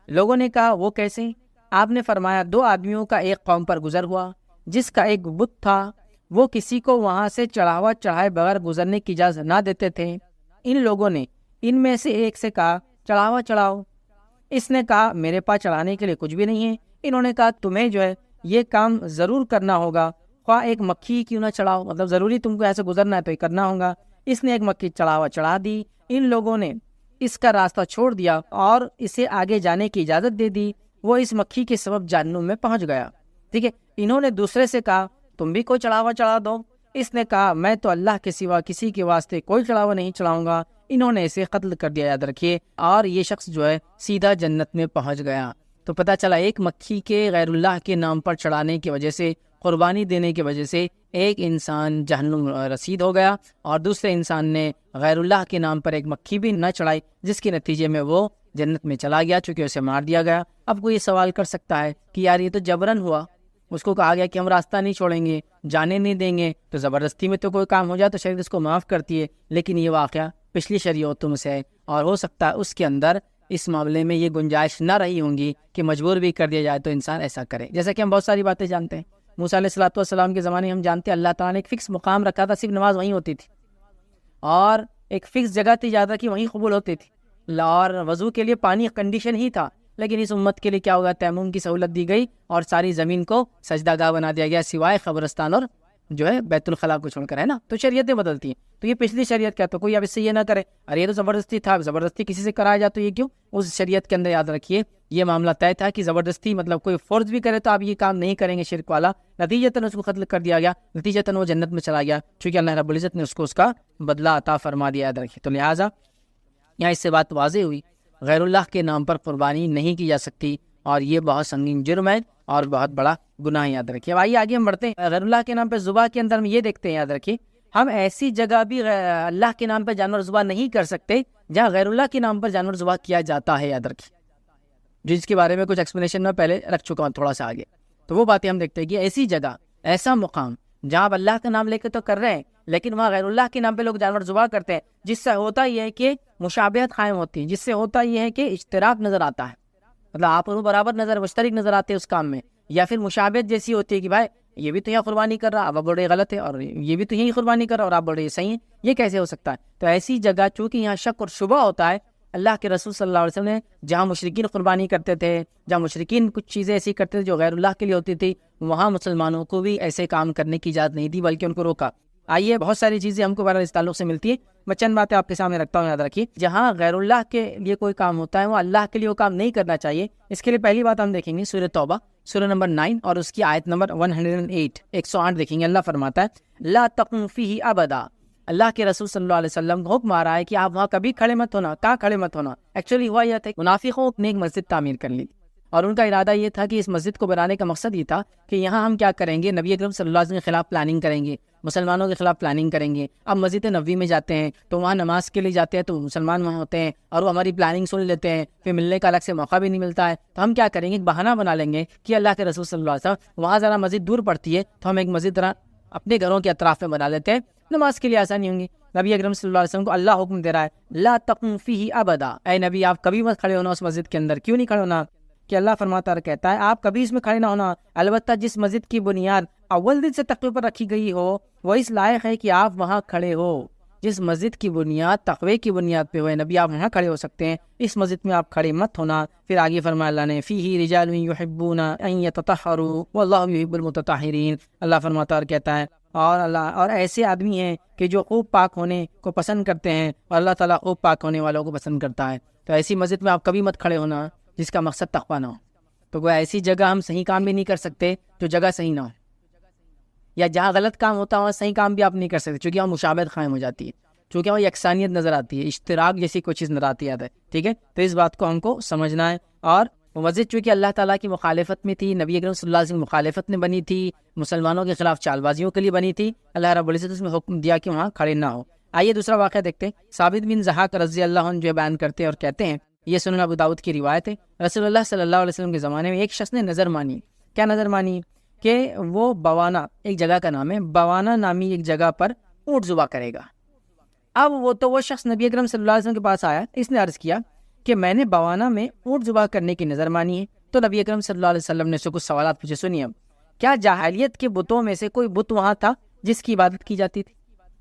لوگوں نے کہا وہ کیسے؟ آپ نے فرمایا 2 آدمیوں کا ایک قوم پر گزر ہوا جس کا ایک بت تھا، وہ کسی کو وہاں سے چڑھاوا چڑھائے بغیر گزرنے کی اجازت نہ دیتے تھے۔ ان لوگوں نے ان میں سے ایک سے کہا چڑھاوا چڑھاؤ، اس نے کہا میرے پاس چڑھانے کے لیے کچھ بھی نہیں ہے۔ انہوں نے کہا تمہیں جو ہے یہ کام ضرور کرنا ہوگا، خواہ ایک مکھی کیوں نہ چڑھاؤ، مطلب ضروری تم کو ایسے گزرنا ہے تو یہ کرنا ہوگا۔ اس نے ایک مکھی چڑھاوا چڑھا دی، ان لوگوں نے اس کا راستہ چھوڑ دیا اور اسے آگے جانے کی اجازت دے دی، وہ اس مکھی کے سبب جہنم میں پہنچ گیا، ٹھیک ہے۔ انہوں نے دوسرے سے کہا تم بھی کوئی چڑھاوا چڑھا دو، اس نے کہا میں تو اللہ کے سوا کسی کے واسطے کوئی چڑھاوا نہیں چڑھاؤں گا، انہوں نے اسے قتل کر دیا، یاد رکھیے، اور یہ شخص جو ہے سیدھا جنت میں پہنچ گیا۔ تو پتہ چلا ایک مکھی کے غیر اللہ کے نام پر چڑھانے کی وجہ سے، قربانی دینے کی وجہ سے ایک انسان جہنم رسید ہو گیا، اور دوسرے انسان نے غیر اللہ کے نام پر ایک مکھی بھی نہ چڑھائی جس کے نتیجے میں وہ جنت میں چلا گیا چونکہ اسے مار دیا گیا۔ اب کوئی یہ سوال کر سکتا ہے کہ یار یہ تو جبرن ہوا، اس کو کہا گیا کہ ہم راستہ نہیں چھوڑیں گے، جانے نہیں دیں گے، تو زبردستی میں تو کوئی کام ہو جائے تو شریعت اس کو معاف کرتی ہے، لیکن یہ واقعہ پچھلی شریعتوں سے ہے اور ہو سکتا ہے اس کے اندر اس معاملے میں یہ گنجائش نہ رہی ہوں گی کہ مجبور بھی کر دیا جائے تو انسان ایسا کرے۔ جیسا کہ ہم بہت ساری باتیں جانتے ہیں، موسیٰ علیہ الصلوۃ والسلام کے زمانے میں ہم جانتے ہیں اللہ تعالیٰ نے ایک فکس مقام رکھا تھا، صرف نماز وہیں ہوتی تھی، اور ایک فکس جگہ تھی یاد رکھی وہیں قبول ہوتی تھی، اور وضو کے لیے پانی کنڈیشن ہی تھا، لیکن اس امت کے لیے کیا ہوگا، تیمم کی سہولت دی گئی اور ساری زمین کو سجدہ گاہ بنا دیا گیا سوائے قبرستان اور جو ہے بیت الخلاء کو چھوڑ کر، ہے نا۔ تو شریعتیں بدلتی ہیں، تو یہ پچھلی شریعت کیا، تو کوئی اب اس سے یہ نہ کرے ارے یہ تو زبردستی تھا، زبردستی کسی سے کرایا جائے تو یہ کیوں، اس شریعت کے اندر یاد رکھیے یہ معاملہ طے تھا کہ زبردستی مطلب کوئی فورس بھی کرے تو آپ یہ کام نہیں کریں گے شرک والا، نتیجتاً اس کو قتل کر دیا گیا، نتیجتاً وہ جنت میں چلا گیا چونکہ اللہ رب العزت نے اس کو اس کا بدلہ عطا فرما دیا، یاد رکھیے۔ تو لہٰذا یہاں اس سے بات واضح ہوئی غیر اللہ کے نام پر قربانی نہیں کی جا سکتی، اور یہ بہت سنگین جرم ہے اور بہت بڑا گناہ، یاد رکھیے۔ اب آئیے آگے ہم بڑھتے ہیں، غیر اللہ کے نام پہ ذبح کے اندر ہم یہ دیکھتے ہیں، یاد رکھیے ہم ایسی جگہ بھی اللہ کے نام پہ جانور ذبح نہیں کر سکتے جہاں غیر اللہ کے نام پر جانور ذبح کیا جاتا ہے، یاد رکھیے، جس کے بارے میں کچھ ایکسپلینیشن میں پہلے رکھ چکا ہوں تھوڑا سا آگے۔ تو وہ باتیں ہم دیکھتے ہیں کہ ایسی جگہ، ایسا مقام جہاں آپ اللہ کا نام لے کے تو کر رہے ہیں لیکن وہاں غیر اللہ کے نام پہ لوگ جانور ذبح کرتے ہیں، جس سے ہوتا یہ ہے کہ مشابہت قائم ہوتی ہے، جس سے ہوتا یہ ہے کہ اشتراک نظر آتا ہے، مطلب آپ اور وہ برابر مشترک نظر آتے ہیں اس کام میں، یا پھر مشابہت جیسی ہوتی ہے کہ بھائی یہ بھی تو یہاں قربانی کر رہا، اب آپ بڑے غلط ہے، اور یہ بھی تو یہی قربانی کر رہا اور آپ بڑے صحیح ہیں، یہ کیسے ہو سکتا ہے؟ تو ایسی جگہ چونکہ یہاں شک اور شبہ ہوتا ہے، اللہ کے رسول صلی اللہ علیہ وسلم نے جہاں مشرکین قربانی کرتے تھے، جہاں مشرکین کچھ چیزیں ایسی کرتے تھے جو غیر اللہ کے لیے ہوتی تھی، وہاں مسلمانوں کو بھی ایسے کام کرنے کی اجازت نہیں دی بلکہ ان کو روکا۔ آئیے بہت ساری چیزیں ہم کو بہرحال اس تعلق سے ملتی ہے، میں چند باتیں آپ کے سامنے رکھتا ہوں، یاد رکھیے جہاں غیر اللہ کے لیے کوئی کام ہوتا ہے وہ اللہ کے لیے وہ کام نہیں کرنا چاہیے۔ اس کے لیے پہلی بات ہم دیکھیں گے سورہ توبہ سورہ نمبر 9 اور اس کی آیت نمبر 108 دیکھیں گے۔ اللہ فرماتا ہے لا تقم فیہ ابدا، اللہ کے رسول صلی اللہ علیہ وسلم کو حکم آ رہا ہے کہ آپ وہاں کبھی کھڑے مت ہونا۔ کہاں کھڑے مت ہونا؟ ایکچولی ہوا یہ تھا منافقوں نے ایک مسجد تعمیر کر لی اور ان کا ارادہ یہ تھا کہ اس مسجد کو بنانے کا مقصد یہ تھا کہ یہاں ہم کیا کریں گے، نبی اکرم صلی اللہ علیہ وسلم کے خلاف پلاننگ کریں گے، مسلمانوں کے خلاف پلاننگ کریں گے۔ اب مسجد نبوی میں جاتے ہیں تو وہاں نماز کے لیے جاتے ہیں تو مسلمان وہاں ہوتے ہیں اور وہ ہماری پلاننگ سن لیتے ہیں، پھر ملنے کا الگ سے موقع بھی نہیں ملتا ہے، تو ہم کیا کریں گے، ایک بہانہ بنا لیں گے کہ اللہ کے رسول صلی اللہ علیہ وسلم وہاں ذرا مسجد دور پڑتی ہے تو ہم ایک مسجد ذرا اپنے گھروں کے اطراف میں بنا لیتے ہیں، نماز کے لیے آسانی ہوں گی۔ نبی اکرم صلی اللہ علیہ وسلم کو اللہ حکم دے رہا ہے لا تقم فیہ ابدا، اے نبی آپ کبھی مت کھڑے ہونا اس مسجد کے اندر۔ کیوں نہیں کھڑے ہونا؟ کہ اللہ فرماتا ہے کہتا ہے آپ کبھی اس میں کھڑے نہ ہونا، البتہ جس مسجد کی بنیاد اول دن سے تقوی پر رکھی گئی ہو وہ اس لائق ہے کہ آپ وہاں کھڑے ہو۔ جس مسجد کی بنیاد تقوی کی بنیاد پہ ہوئے نبی آپ وہاں کھڑے ہو سکتے ہیں، اس مسجد میں آپ کھڑے مت ہونا۔ پھر آگے فرمایا اللہ نے فیہ رجال یحبون ان یتطہروا واللہ یحب المتطہرین، اللہ فرماتا اور کہتا ہے اور ایسے آدمی ہیں کہ جو خوب پاک ہونے کو پسند کرتے ہیں اور اللہ تعالیٰ خوب پاک ہونے والوں کو پسند کرتا ہے۔ تو ایسی مسجد میں آپ کبھی مت کھڑے ہونا جس کا مقصد تقویٰ نہ ہو۔ تو کوئی ایسی جگہ ہم صحیح کام بھی نہیں کر سکتے جو جگہ صحیح نہ ہو، یا جہاں غلط کام ہوتا ہے وہاں صحیح کام بھی آپ نہیں کر سکتے، چونکہ وہاں مشابہت قائم ہو جاتی ہے، چونکہ وہاں یکسانیت نظر آتی ہے، اشتراک جیسی کوئی چیز نظر آتی ہے، ٹھیک ہے۔ تو اس بات کو ہم کو سمجھنا ہے۔ اور مسجد چونکہ اللہ تعالیٰ کی مخالفت میں تھی، نبی اکرم صلی اللہ علیہ وسلم کی مخالفت میں بنی تھی، مسلمانوں کے خلاف چال بازیوں کے لیے بنی تھی، اللہ رب العزت اس میں حکم دیا کہ وہاں کھڑے نہ ہو۔ آئیے دوسرا واقعہ دیکھتے ہیں۔ ثابت بن ضحاک رضی اللہ عنہ جو بیان کرتے ہیں اور کہتے ہیں، یہ سنن ابو داؤد کی روایت ہے، رسول اللہ صلی اللہ علیہ وسلم کے زمانے میں ایک شخص نے نظر مانی۔ کیا نظر مانی؟ کہ وہ بوانا، ایک جگہ کا نام ہے، بوانا نامی ایک جگہ پر اونٹ ذبح کرے گا۔ اب وہ شخص نبی اکرم صلی اللہ علیہ وسلم کے پاس آیا، اس نے عرض کیا کہ میں نے بوانا میں اونٹ ذبح کرنے کی نظر مانی ہے۔ تو نبی اکرم صلی اللہ علیہ وسلم نے اس سے کچھ سوالات پوچھے، سنیے اب، کیا جاہلیت کے بتوں میں سے کوئی بت وہاں تھا جس کی عبادت کی جاتی تھی؟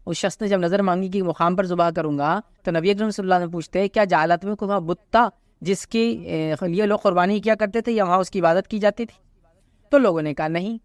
اس شخص نے جب نظر مانگی کہ مقام پر ذبح کروں گا، تو نبی اکرم صلی اللہ علیہ وسلم پوچھتے ہیں کیا جاہلیت میں کوئی وہاں بت تھا جس کے لیے لوگ قربانی کیا کرتے تھے یا وہاں اس کی عبادت کی جاتی تھی؟ تو لوگوں نے کہا نہیں،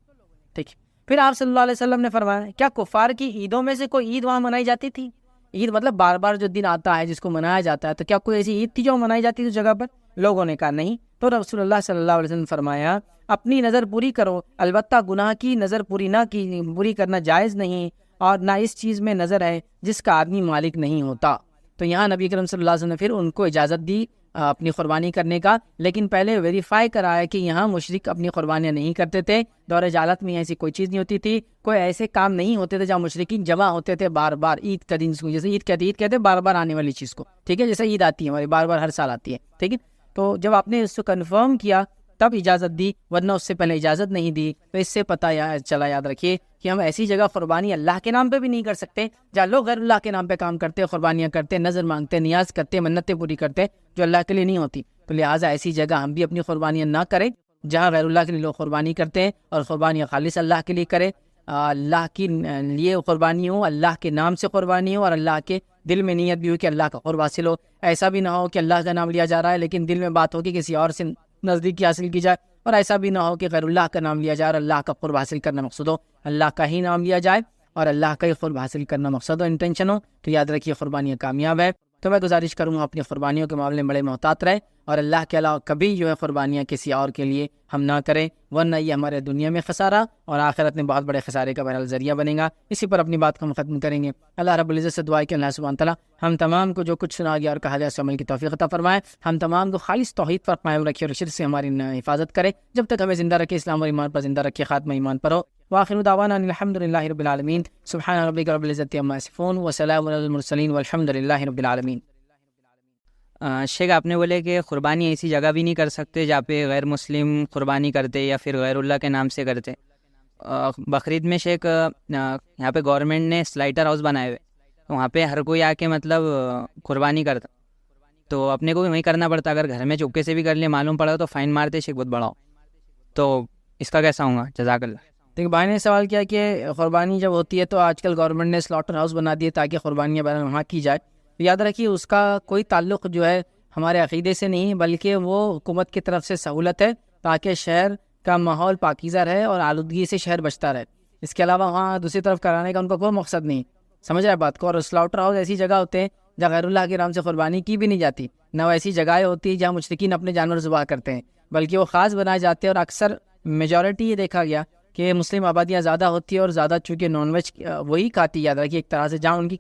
ٹھیک۔ پھر آپ صلی اللہ علیہ وسلم نے فرمایا کیا کفار کی عیدوں میں سے کوئی عید وہاں منائی جاتی تھی؟ عید مطلب بار بار جو دن آتا ہے جس کو منایا جاتا ہے، تو کیا کوئی ایسی عید تھی جو منائی جاتی تھی اس جگہ پر؟ لوگوں نے کہا نہیں۔ تو رسول اللہ صلی اللہ علیہ وسلم نے فرمایا اپنی نظر پوری کرو، البتہ گناہ کی نظر پوری کرنا جائز نہیں، اور نہ اس چیز میں نظر ہے جس کا آدمی مالک نہیں ہوتا۔ تو یہاں نبی کریم صلی اللہ علیہ وسلم نے پھر ان کو اجازت دی اپنی قربانی کرنے کا، لیکن پہلے ویریفائی کرایا کہ یہاں مشرک اپنی قربانیاں نہیں کرتے تھے، دور جہالت میں ایسی کوئی چیز نہیں ہوتی تھی، کوئی ایسے کام نہیں ہوتے تھے جہاں مشرکین جمع ہوتے تھے بار بار عید کا دن کو، جیسے عید کہتے بار بار آنے والی چیز کو، ٹھیک ہے، جیسے عید آتی ہے ہماری بار بار ہر سال آتی ہے، ٹھیک ہے۔ تو جب آپ نے اس کو کنفرم کیا تب اجازت دی، ورنہ اس سے پہلے اجازت نہیں دی۔ تو اس سے پتہ چلا، یاد رکھیے کہ ہم ایسی جگہ قربانی اللہ کے نام پہ بھی نہیں کر سکتے جہاں لوگ غیر اللہ کے نام پہ کام کرتے، قربانیاں کرتے، نظر مانگتے، نیاز کرتے، منتیں پوری کرتے جو اللہ کے لیے نہیں ہوتی۔ تو لہٰذا ایسی جگہ ہم بھی اپنی قربانیاں نہ کریں جہاں غیر اللہ کے لیے لوگ قربانی کرتے ہیں، اور قربانیاں خالص اللہ کے لیے کریں، اللہ کے لیے قربانی ہو، اللہ کے نام سے قربانی ہو، اور اللہ کے دل میں نیت بھی ہو کہ اللہ کا قرب حاصل ہو۔ ایسا بھی نہ ہو کہ اللہ کا نام لیا جا رہا ہے لیکن دل میں بات ہو کہ کسی اور سے نزدیکی حاصل کی جائے، اور ایسا بھی نہ ہو کہ غیر اللہ کا نام لیا جائے اور اللہ کا قرب حاصل کرنا مقصود ہو، اللہ کا ہی نام لیا جائے اور اللہ کا ہی قرب حاصل کرنا مقصد ہو، انٹینشن ہو۔ تو یاد رکھیے قربانیاں کامیاب ہے۔ تو میں گزارش کروں گا اپنی قربانیوں کے معاملے میں بڑے محتاط رہے، اور اللہ کے علاوہ کبھی قربانیاں کسی اور کے لیے ہم نہ کریں، ورنہ یہ ہمارے دنیا میں خسارہ اور آخرت میں بہت بڑے خسارے کا بہرحال ذریعہ بنے گا۔ اسی پر اپنی بات کو ہم ختم کریں گے۔ اللہ رب العزت سے دعا ہے کہ اللہ سبحانہ تعالیٰ ہم تمام کو جو کچھ سنا گیا اور کہا گیا اس عمل کی توفیق عطا فرمائے، ہم تمام کو خالص توحید پر قائم رکھے اور شرک سے ہماری حفاظت کرے، جب تک ہمیں زندہ رکھے اسلام اور ایمان پر زندہ رکھے، خاتمہ ایمان پر ہو۔ وآخر دعوانا الحمد للہ رب العالمین، سبحان ربک رب العزت عما یصفون وسلام علی المرسلین والحمد للہ رب العالمین۔ شیخ آپ نے بولے کہ قربانی ایسی جگہ بھی نہیں کر سکتے جہاں پہ غیر مسلم قربانی کرتے یا پھر غیر اللہ کے نام سے کرتے، بقرعید میں شیخ یہاں پہ گورنمنٹ نے سلائٹر ہاؤس بنائے ہوئے، تو وہاں پہ ہر کوئی آ کے مطلب قربانی کرتا، تو اپنے کو بھی وہیں کرنا پڑتا، اگر گھر میں چپکے سے بھی کر لے معلوم پڑا تو فائن مارتے شیخ بہت بڑا ہو، تو اس کا کیسا ہوں گا؟ جزاک اللہ۔ دیکھیں بھائی نے سوال کیا کہ قربانی جب ہوتی ہے تو آج کل گورنمنٹ نے سلاٹر ہاؤس بنا دیے تاکہ قربانیاں وہاں کی جائے، تو یاد رکھیے اس کا کوئی تعلق جو ہے ہمارے عقیدے سے نہیں، بلکہ وہ حکومت کی طرف سے سہولت ہے تاکہ شہر کا ماحول پاکیزہ رہے اور آلودگی سے شہر بچتا رہے۔ اس کے علاوہ وہاں دوسری طرف کرانے کا ان کا کوئی مقصد نہیں، سمجھ رہے بات کو۔ اور سلاٹر ہاؤس ایسی جگہ ہوتے ہیں جہاں غیر اللہ کے نام سے قربانی کی بھی نہیں جاتی، نہ وہ ایسی جگہیں ہوتی ہیں جہاں مشرکین اپنے جانور ذبح کرتے ہیں، بلکہ وہ خاص بنائے جاتے ہیں۔ اور اکثر میجورٹی یہ دیکھا گیا کہ مسلم آبادیاں زیادہ ہوتی ہیں اور زیادہ چونکہ نان ویج وہی کھاتی، یاد رکھیے ایک طرح سے جہاں ان کی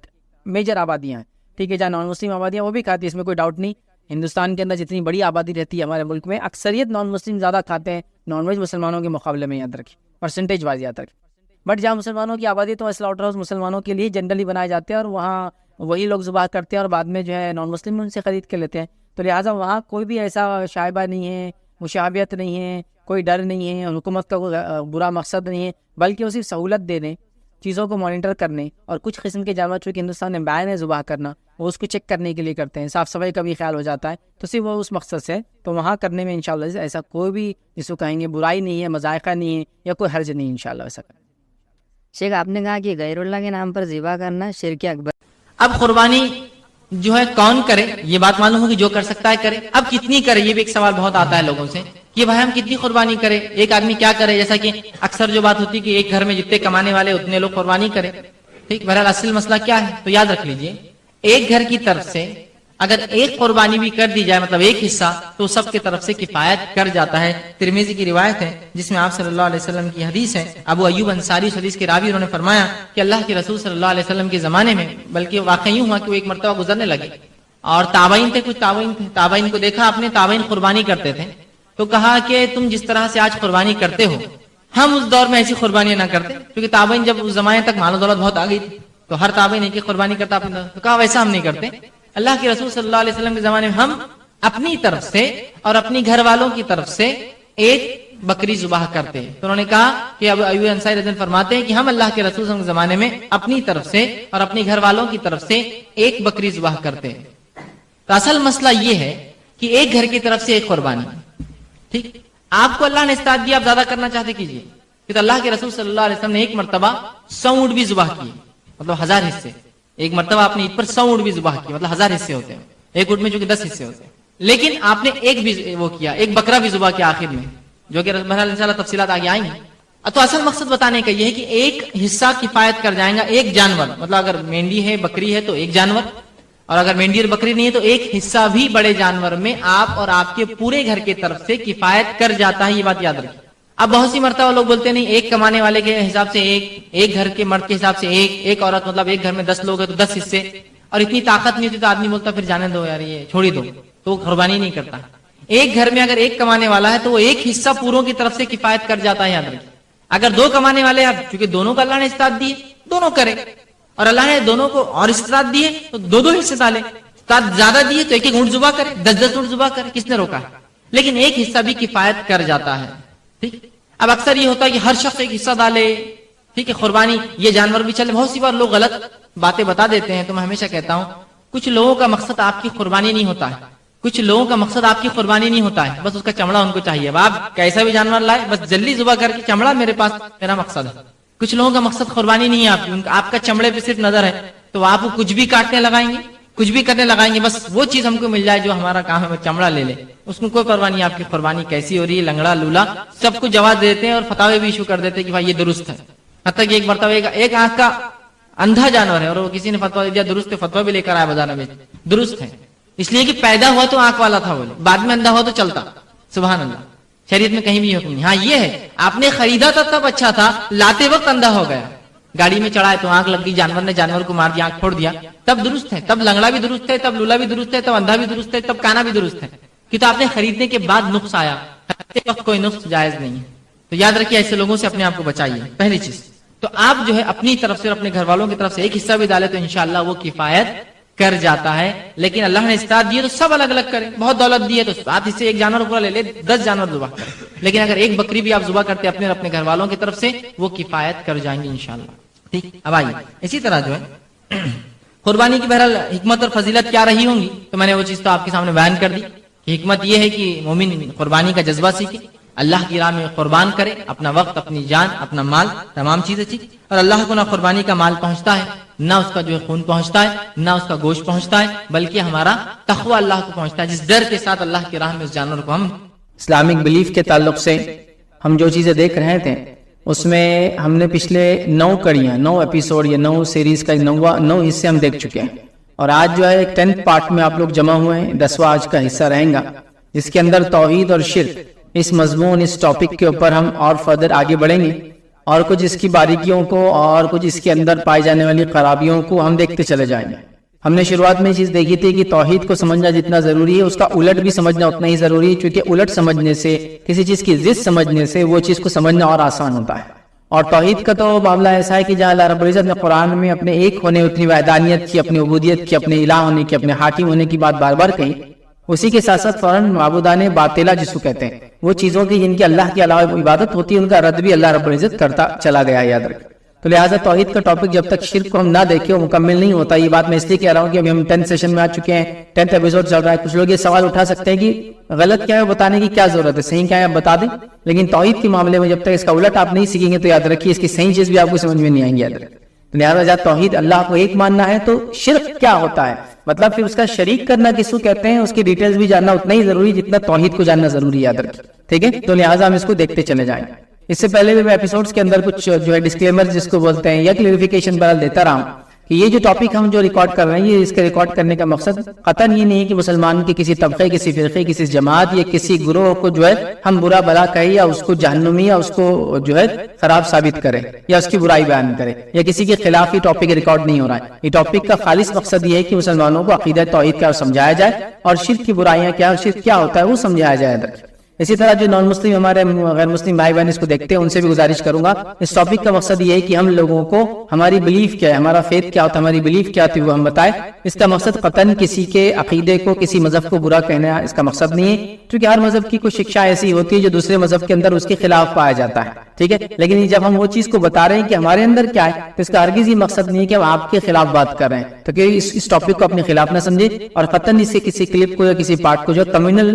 میجر آبادیاں ہیں، ٹھیک ہے، جہاں نان مسلم آبادیاں وہ بھی کھاتی ہے، اس میں کوئی ڈاؤٹ نہیں۔ ہندوستان کے اندر جتنی بڑی آبادی رہتی ہے ہمارے ملک میں، اکثریت نان مسلم زیادہ کھاتے ہیں نان ویج مسلمانوں کے مقابلے میں، یاد رکھیے پرسنٹیج واز یاد رکھیے۔ بٹ جہاں مسلمانوں کی آبادی تو سلاٹر ہاؤس مسلمانوں کے لیے جنرلی بنائے جاتے ہیں اور وہاں وہی لوگ ذبح کرتے ہیں اور بعد میں جو ہے نان مسلم ان سے خرید کے لیتے ہیں، تو لہٰذا وہاں کوئی بھی ایسا شائبہ نہیں ہے، مشابہت نہیں ہے، کوئی ڈر نہیں ہے، حکومت کا کوئی برا مقصد نہیں ہے، بلکہ وہ صرف سہولت دینے، چیزوں کو مانیٹر کرنے، اور کچھ قسم کے جانور چونکہ ہندوستان میں بین ہے ذبح کرنا، وہ اس کو چیک کرنے کے لیے کرتے ہیں، صاف صفائی کا بھی خیال ہو جاتا ہے، تو صرف وہ اس مقصد سے، تو وہاں کرنے میں انشاءاللہ ایسا کوئی بھی جس کو کہیں گے برائی نہیں ہے، مذائقہ نہیں ہے یا کوئی حرج نہیں، انشاءاللہ ایسا کریں۔ شیخ آپ نے کہا کہ غیر اللہ کے نام پر ذبح کرنا شرک اکبر، اب قربانی جو ہے کون کرے یہ بات معلوم ہوگی، جو کر سکتا ہے کرے، اب کتنی کرے یہ بھی ایک سوال بہت آتا ہے لوگوں سے کہ بھائی ہم کتنی قربانی کرے، ایک آدمی کیا کرے، جیسا کہ اکثر جو بات ہوتی ہے کہ ایک گھر میں جتنے کمانے والے اتنے لوگ قربانی کرے، ٹھیک، بہرحال اصل مسئلہ کیا ہے تو یاد رکھ لیجئے، ایک گھر کی طرف سے اگر ایک قربانی بھی کر دی جائے مطلب ایک حصہ، تو سب کی طرف سے کفایت کر جاتا ہے۔ ترمذی کی روایت ہے جس میں آپ صلی اللہ علیہ وسلم کی حدیث ہے، ابو ایوب انصاری اس حدیث کے راوی انہوں نے فرمایا کہ اللہ کے رسول صلی اللہ علیہ وسلم کے زمانے میں، بلکہ واقعی یوں ہوا کہ وہ ایک مرتبہ گزرنے لگے اور تابعین تھے، کچھ تابعین کو دیکھا آپ نے، تابعین قربانی کرتے تھے، تو کہا کہ تم جس طرح سے آج قربانی کرتے ہو ہم اس دور میں ایسی قربانی نہ کرتے، کیونکہ تابعین جب اس زمانے تک مال و دولت بہت آ گئی تھی تو ہر تابعین ایک ایک قربانی کرتا، تو کہا ویسا ہم نہیں کرتے، اللہ کے رسول صلی اللہ علیہ وسلم کے زمانے میں ہم اپنی طرف سے اور اپنی گھر والوں کی طرف سے ایک بکری ذبح کرتے ہیں۔ تو انہوں نے کہا کہ اب ایوب انصاری رضی اللہ عنہ فرماتے ہیں کہ ہم اللہ کے رسول صلی اللہ علیہ وسلم کے زمانے میں اپنی طرف سے اور اپنی گھر والوں کی طرف سے ایک بکری ذبح کرتے ہیں۔ تو اصل مسئلہ یہ ہے کہ ایک گھر کی طرف سے ایک قربانی، ٹھیک، آپ کو اللہ نے استاد دیا، آپ زیادہ کرنا چاہتے کیجیے، کہ اللہ کے رسول صلی اللہ علیہ وسلم نے ایک مرتبہ 100 اونٹ بھی ذبح کیے، مطلب 1000 حصے، ایک مرتبہ آپ نے عید پر 100 اونٹ بھی ذبح کیے، مطلب 1000 حصے ہوتے ہیں، ایک اونٹ میں چونکہ 10 حصے ہوتے ہیں، لیکن آپ نے ایک بھی وہ کیا، ایک بکرا بھی ذبح کیا آخر میں، جو کہ بہرحال انشاءاللہ تفصیلات آگے آئیں گی۔ تو اصل مقصد بتانے کا یہ ہے کہ ایک حصہ کفایت کر جائے گا، ایک جانور، مطلب اگر مینڈی ہے بکری ہے تو ایک جانور، اور اگر مینڈی اور بکری نہیں ہے تو ایک حصہ بھی بڑے جانور میں آپ اور آپ کے پورے گھر کی طرف سے کفایت کر جاتا ہے، یہ بات یاد رکھیں۔ اب بہت سی مرتبہ لوگ بولتے نہیں، ایک کمانے والے کے حساب سے ایک گھر کے مرد کے حساب سے ایک عورت، مطلب ایک گھر میں 10 لوگ ہیں تو 10 حصے، اور اتنی طاقت نہیں ہوتی تو آدمی بولتا پھر جانے دو یار، یہ چھوڑی دو، تو وہ قربانی نہیں کرتا۔ ایک گھر میں اگر ایک کمانے والا ہے تو وہ ایک حصہ پوروں کی طرف سے کفایت کر جاتا ہے، یاد رکھیں۔ اگر 2 کمانے والے ہیں، چونکہ دونوں کو اللہ نے استاد دیے، دونوں کرے، اور اللہ نے دونوں کو اور استاد دیے تو 2 حصے ڈالے، استاد زیادہ دیے تو ایک اونٹ ذبح کرے، 10 اونٹ ذبح کرے، کس نے روکا ہے؟ لیکن ایک حصہ بھی کفایت کر جاتا ہے، ٹھیک۔ اب اکثر یہ ہوتا ہے کہ ہر شخص ایک حصہ ڈالے، ٹھیک ہے، قربانی یہ جانور بھی چلے، بہت سی بار لوگ غلط باتیں بتا دیتے ہیں، تو میں ہمیشہ کہتا ہوں کچھ لوگوں کا مقصد آپ کی قربانی نہیں ہوتا ہے، کچھ لوگوں کا مقصد آپ کی قربانی نہیں ہوتا ہے، بس اس کا چمڑا ان کو چاہیے، اب آپ کیسا بھی جانور لائے بس جلدی ذبح کر کے چمڑا میرے پاس، میرا مقصد ہے۔ کچھ لوگوں کا مقصد قربانی نہیں ہے، آپ کا چمڑے پہ صرف نظر ہے، تو آپ کچھ بھی کاٹنے لگائیں گے، کچھ بھی کرنے لگائیں گے، بس وہ چیز ہم کو مل جائے جو ہمارا کام ہے، وہ چمڑا لے لے، اس میں کوئی پرواہ نہیں آپ کی قربانی کیسی ہو رہی ہے، لنگڑا لولا سب کو جواب دیتے ہیں اور فتاوے بھی ایشو کر دیتے ہیں کہ بھائی یہ درست ہے۔ حتیٰ کہ ایک مرتبہ ایک آنکھ کا اندھا جانور ہے اور وہ کسی نے فتوا دیا درست ہے، فتوا بھی لے کر آیا بازار میں، درست ہے، اس لیے کہ پیدا ہوا تو آنکھ والا تھا، بولے بعد میں اندھا ہوا تو چلتا، سبحان اللہ، شریعت میں کہیں بھی حکم نہیں۔ ہاں یہ ہے آپ نے خریدا تھا تب اچھا تھا، لاتے وقت اندھا ہو گیا، گاڑی میں چڑھائے تو آنکھ لگ گئی، جانور نے جانور کو مار دیا، آنکھ پھوڑ دیا، تب درست ہے، تب لنگڑا بھی درست ہے، تب لولا بھی درست ہے، تب اندھا بھی درست ہے، تب کانا بھی درست ہے، کیونکہ آپ نے خریدنے کے بعد نقص آیا، خریدتے وقت کوئی نقص جائز نہیں ہے۔ تو یاد رکھیے ایسے لوگوں سے اپنے آپ کو بچائیے، پہلی چیز۔ تو آپ جو ہے اپنی طرف سے اور اپنے گھر والوں کی طرف سے ایک حصہ بھی ڈالے تو انشاءاللہ وہ کفایت کر جاتا ہے. لیکن اللہ نے استطاعت دی ہے تو سب الگ الگ کریں. بہت دولت دی ہے تو 7 حصے ایک جانور پورا لے لے, 10 جانور ذبح کریں. لیکن اگر ایک بکری بھی آپ ذبح کرتے اپنے اور اپنے گھر والوں کی طرف سے, وہ کفایت کر جائیں گے انشاءاللہ. ٹھیک, اب آئیے اسی طرح جو ہے قربانی کی بہرحال حکمت اور فضیلت کیا رہی ہوں گی, تو میں نے وہ چیز تو آپ کے سامنے بیان کر دی. حکمت یہ ہے کہ مومن قربانی کا جذبہ سیکھے, اللہ کی راہ میں قربان کرے, اپنا وقت, اپنی جان, اپنا مال, تمام چیزیں سیکھے. اور اللہ کو نہ قربانی کا مال پہنچتا ہے, نہ اس کا جو ہے خون پہنچتا ہے, نہ اس کا گوشت پہنچتا ہے, بلکہ ہمارا تقوی اللہ کو پہنچتا ہے, جس ڈر کے ساتھ اللہ کی راہ میں اس جانور کو ہم. اسلامک بلیف کے تعلق سے ہم جو چیزیں دیکھ رہے تھے اس میں ہم نے پچھلے 9 کڑیاں, 9 ایپیسوڈ یا 9 سیریز کا 9 حصے ہم دیکھ چکے ہیں. اور آج جو ہے ایک 10th پارٹ میں آپ لوگ جمع ہوئے ہیں, 10واں آج کا حصہ رہیں گا, جس کے اندر توحید اور شرک, اس مضمون, اس ٹاپک کے اوپر ہم اور فردر آگے بڑھیں گے, اور کچھ اس کی باریکیوں کو اور کچھ اس کے اندر پائی جانے والی خرابیوں کو ہم دیکھتے چلے جائیں گے. ہم نے شروعات میں یہ چیز دیکھی تھی کہ توحید کو سمجھنا جتنا ضروری ہے اس کا الٹ بھی سمجھنا اتنا ہی ضروری ہے, کیونکہ الٹ سمجھنے سے, کسی چیز کی ضد سمجھنے سے وہ چیز کو سمجھنا اور آسان ہوتا ہے. اور توحید کا تو معاملہ ایسا ہے کہ جہاں اللہ رب العزت نے قرآن میں اپنے ایک ہونے, اپنی وحدانیت کی, اپنی عبودیت کی, اپنے الہ ہونے کی, اپنے حاکم ہونے کی بات بار بار کہی, اسی کے ساتھ ساتھ فوراً معبودان باطلہ جس کو کہتے ہیں, وہ چیزوں کی جن کی اللہ کے علاوہ عبادت ہوتی ہے, ان کا رد بھی اللہ رب العزت کرتا چلا گیا, یاد رکھیں. تو لہٰذا توحید کا ٹاپک جب تک شرک کو ہم نہ دیکھیں وہ مکمل نہیں ہوتا. یہ بات میں اس لیے کہہ رہا ہوں کہ ابھی ہم 10 سیشن میں آ چکے ہیں, 10th ایپیسوڈ چل رہا ہے. کچھ لوگ یہ سوال اٹھا سکتے ہیں کہ غلط کیا ہے بتانے کی کیا ضرورت ہے, صحیح کیا ہے آپ بتا دیں. لیکن توحید کے معاملے میں جب تک اس کا الٹ آپ نہیں سیکھیں گے تو یاد رکھیے اس کی صحیح چیز بھی آپ کو سمجھ میں نہیں آئیں گی, یاد رکھیں. لہٰذا جب توحید اللہ کو ایک ماننا ہے تو شرک کیا ہوتا ہے, مطلب پھر اس کا شریک کرنا کس کو کہتے ہیں, اس کی ڈیٹیلز بھی جاننا اتنا ہی ضروری جتنا توحید کو جاننا ضروری, یاد رکھیں. ٹھیک ہے, تو لہٰذا ہم اس کو دیکھتے چلے جائیں. اس سے پہلے بھی میں ایپیسوڈز کے اندر کچھ جو ہے ڈسکلیمر جس کو بولتے ہیں یا کلیریفیکیشن برحال دیتا رہا ہوں کہ یہ جو ٹاپک ہم جو ریکارڈ کر رہے ہیں, یہ اس کے ریکارڈ کرنے کا مقصد قطعاً یہ نہیں ہے کہ مسلمان کے کسی طبقے, کسی فرقے, کسی جماعت یا کسی گروہ کو جو ہے ہم برا بلا کہیں یا اس کو جہنمی یا اس کو جو ہے خراب ثابت کرے یا اس کی برائی بیان کرے, یا کسی کے خلاف یہ ٹاپک ریکارڈ نہیں ہو رہا ہے. یہ ٹاپک کا خالص مقصد یہ ہے کہ مسلمانوں کو عقیدہ توحید کا سمجھایا جائے اور شرک کی برائیاں کیا, اور شرک کیا ہوتا ہے وہ سمجھایا جائے. اسی طرح جو نان مسلم ہمارے غیر مسلم بھائی بہن اس کو دیکھتے ہیں ان سے بھی گزارش کروں گا, اس ٹاپک کا مقصد یہ ہے کہ ہم لوگوں کو ہماری بلیف کیا ہے, ہمارا فیتھ کیا ہوتا ہے, ہماری بلیف کیا ہوتی ہے وہ ہم بتائیں. اس کا مقصد قطعاً کسی کے عقیدے کو, کسی مذہب کو برا کہنا اس کا مقصد نہیں ہے, کیونکہ ہر مذہب کی کوئی شکشا ایسی ہوتی ہے جو دوسرے مذہب کے اندر اس کے خلاف پایا جاتا ہے. ٹھیک ہے, لیکن جب ہم وہ چیز کو بتا رہے ہیں کہ ہمارے اندر کیا ہے تو اس کا ہرگز یہ مقصد نہیں ہے کہ ہم آپ کے خلاف بات کر رہے ہیں, تو کہ اس ٹاپک کو اپنے خلاف نہ سمجھے اور قطعاً اس سے کسی کلپ کو یا کسی پارٹ کو جو کمیونل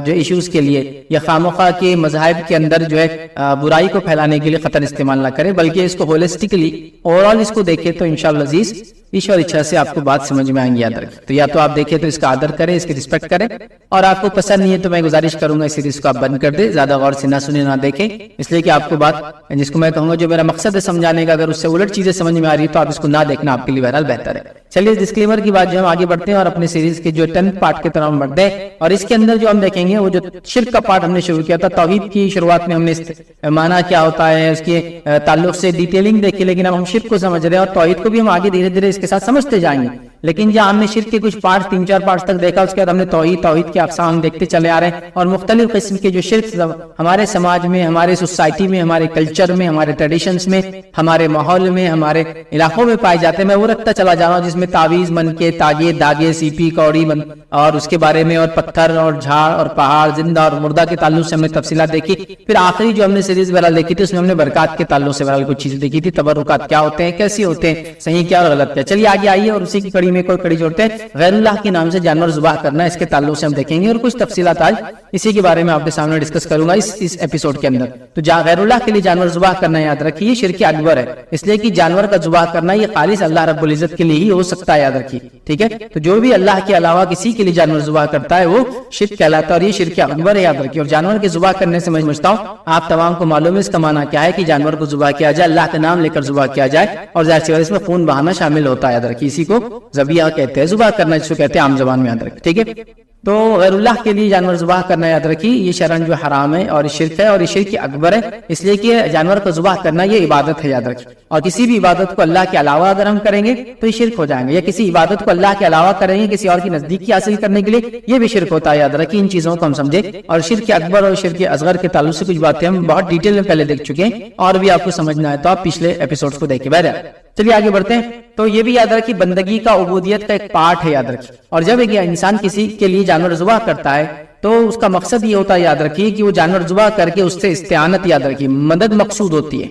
جو ایشوز کے لیے یا خامخواہ کے مذاہب کے اندر جو ہے برائی کو پھیلانے کے لیے قطعاً استعمال نہ کرے, بلکہ اس کو ہولسٹکلی اوور آل اس کو دیکھے تو انشاءاللہ عزیز ایشور اچھا سے آپ کو بات سمجھ میں آئیں گی, یاد رکھیں. تو یا تو آپ دیکھیں تو اس کا آدر کریں, اس کی رسپیکٹ کریں, اور آپ کو پسند نہیں ہے تو میں گزارش کروں گا اس سیریز کو آپ بند کر دیں, زیادہ غور سے نہ سنیں نہ دیکھیں, اس لیے کہ آپ کو بات جس کو میں کہوں گا جو میرا مقصد ہے سمجھانے کا, اگر اس سے الٹ چیزیں سمجھ میں آ رہی ہے تو آپ اس کو نہ دیکھنا آپ کے لیے بہرحال بہتر ہے. چلیے اس ڈسکلیمر کی بات جو ہم آگے بڑھتے ہیں اور اپنے سیریز کے جو 10th پارٹ کی طرف ہم بڑھتے ہیں, اور اس کے اندر جو ہم دیکھیں گے وہ جو شرک کا پارٹ ہم نے شروع کیا تھا, توحید کی شروعات میں ہم نے معنی کیا ہوتا ہے اس کے تعلق سے ڈیٹیلنگ دیکھی, لیکن اب ہم شرک کو سمجھ رہے ہیں اور توحید کو بھی ہم آگے دھیرے دھیرے اس کے ساتھ سمجھتے جائیں گے. لیکن جہاں ہم نے شرک کے کچھ پارٹ 3-4 پارٹس تک دیکھا, اس کے بعد ہم نے توحید کی اقسام دیکھتے چلے آ رہے ہیں, اور مختلف قسم کے جو شرک ہمارے سماج میں, ہمارے سوسائٹی میں, ہمارے کلچر میں, ہمارے ٹریڈیشنز میں, ہمارے ماحول میں, ہمارے علاقوں میں پائے جاتے ہیں, میں وہ رکھتا چلا جا رہا ہوں, جس میں تعویذ من کے, تاگے, داگے, سیپی, کوڑی اور اس کے بارے میں, اور پتھر اور جھاڑ اور پہاڑ, زندہ اور مردہ کے تعلق سے ہم نے تفصیلات دیکھی. پھر آخری جو ہم نے سیریز بہرحال دیکھی تھی اس میں ہم نے برکات کے تعلق سے بہرحال کچھ چیزیں دیکھی تھی, تبرکات کیا ہوتے ہیں, کیسے ہوتے ہیں, صحیح کیا اور غلط کیا. چلیے آگے آئیے اور اسی کی کڑی میں کوئی کڑی جوڑتے ہیں, غیر اللہ کے نام سے جانور ذبح کرنا, اس کے تعلق سے ہم دیکھیں گے اور کچھ تفصیلات آج اسی کے بارے میں آپ کے سامنے ڈسکس کروں گا اس ایپیسوڈ کے اندر. تو غیر اللہ کے لیے جانور ذبح کرنا یاد رکھیے شرک اکبر ہے, اس لیے کہ جانور کا ذبح کرنا یہ خالص اللہ رب العزت کے لیے ہی ہو سکتا ہے, یاد رکھیے. ٹھیک ہے, تو جو بھی اللہ کے علاوہ کسی کے لیے جانور ذبح کرتا ہے وہ شرک کہلاتا ہے, اور یہ شرک اکبر ہے, یاد رکھیے. اور جانور کے ذبح کرنے سے میں سمجھتا ہوں آپ تمام کو معلوم ہے اس کا معنی کیا ہے کہ جانور کو ذبح کیا جائے, اللہ کا نام لے کر ذبح کیا جائے, اور ظاہر سی بات اس میں خون بہانا شامل ہوتا ہے, یاد رکھیے. اسی کو ذبیحہ کہتے ہیں, ذبح کرنا جس کو کہتے ہیں عام زبان میں, یاد رکھیں. ٹھیک ہے, تو غیر اللہ کے لیے جانور ذبح کرنا یاد رکھیے یہ شرعاً جو حرام ہے اور شرک ہے, اور یہ شرک اکبر ہے, اس لیے کہ جانور کو ذبح کرنا یہ عبادت ہے, یاد رکھیے. اور کسی بھی عبادت کو اللہ کے علاوہ اگر ہم کریں گے تو یہ شرک ہو جائیں گے, یا کسی عبادت کو اللہ کے علاوہ کریں گے کسی اور کی نزدیکی حاصل کرنے کے لیے, یہ بھی شرک ہوتا ہے, یاد رکھیے. ان چیزوں کو ہم سمجھیں, اور شرک اکبر اور شرک اصغر کے تعلق سے کچھ باتیں ہم بہت ڈیٹیل میں پہلے دیکھ چکے ہیں, اور بھی آپ کو سمجھنا ہے تو آپ پچھلے ایپیسوڈز کو دیکھیں. بہرحال چلیے آگے بڑھتے ہیں. تو یہ بھی یاد رکھیے بندگی کا عبودیت کا ایک پارٹ ہے یاد رکھیے. اور جب ایک انسان کسی کے لیے جانور ذبح کرتا ہے تو اس کا مقصد یہ ہوتا ہے یاد رکھیے کہ وہ جانور ذبح کر کے اس سے استعانت یاد رکھیے مدد مقصود ہوتی ہے.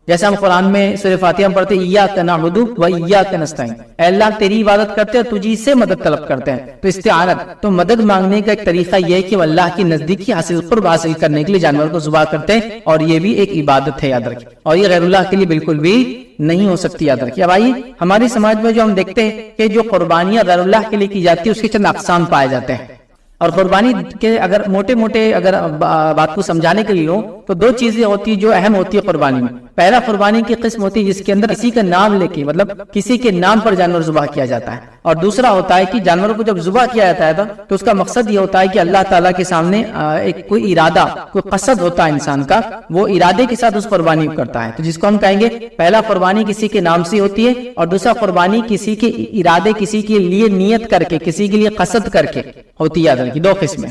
جیسے ہم قرآن میں سورہ فاتحہ میں پڑھتے ہیں ایاک نعبد و ایاک نستعین، اے اللہ تیری عبادت کرتے ہیں تجھی سے مدد طلب کرتے ہیں. تو استعانت تو مدد مانگنے کا ایک طریقہ یہ ہے کہ وہ اللہ کی نزدیکی حاصل قرب حاصل کرنے کے لیے جانور کو ذبح کرتے ہیں، اور یہ بھی ایک عبادت ہے یاد رکھیے، اور یہ غیر اللہ کے لیے بالکل بھی نہیں ہو سکتی یاد رکھیے. اب آئیے ہماری سماج میں جو ہم دیکھتے ہیں کہ جو قربانیاں غیر اللہ کے لیے کی جاتی ہے اس کے چند اقسام پائے جاتے ہیں. اور قربانی کے اگر موٹے اگر بات کو سمجھانے کے لیے ہو تو دو چیزیں ہوتی ہیں جو اہم ہوتی ہے قربانی میں. پہلا قربانی کی قسم ہوتی ہے جس کے اندر کسی کا نام لے کے مطلب کسی کے نام پر جانور ذبح کیا جاتا ہے، اور دوسرا ہوتا ہے کہ جانور کو جب ذبح کیا جاتا ہے تو اس کا مقصد یہ ہوتا ہے کہ اللہ تعالیٰ کے سامنے ایک کوئی ارادہ کوئی قصد ہوتا ہے انسان کا، وہ ارادے کے ساتھ اس قربانی کو کرتا ہے. تو جس کو ہم کہیں گے پہلا قربانی کسی کے نام سے ہوتی ہے، اور دوسرا قربانی کسی کے ارادے کسی کے لیے نیت کر کے کسی کے لیے قصد کر کے ہوتی ہے. دو قسمیں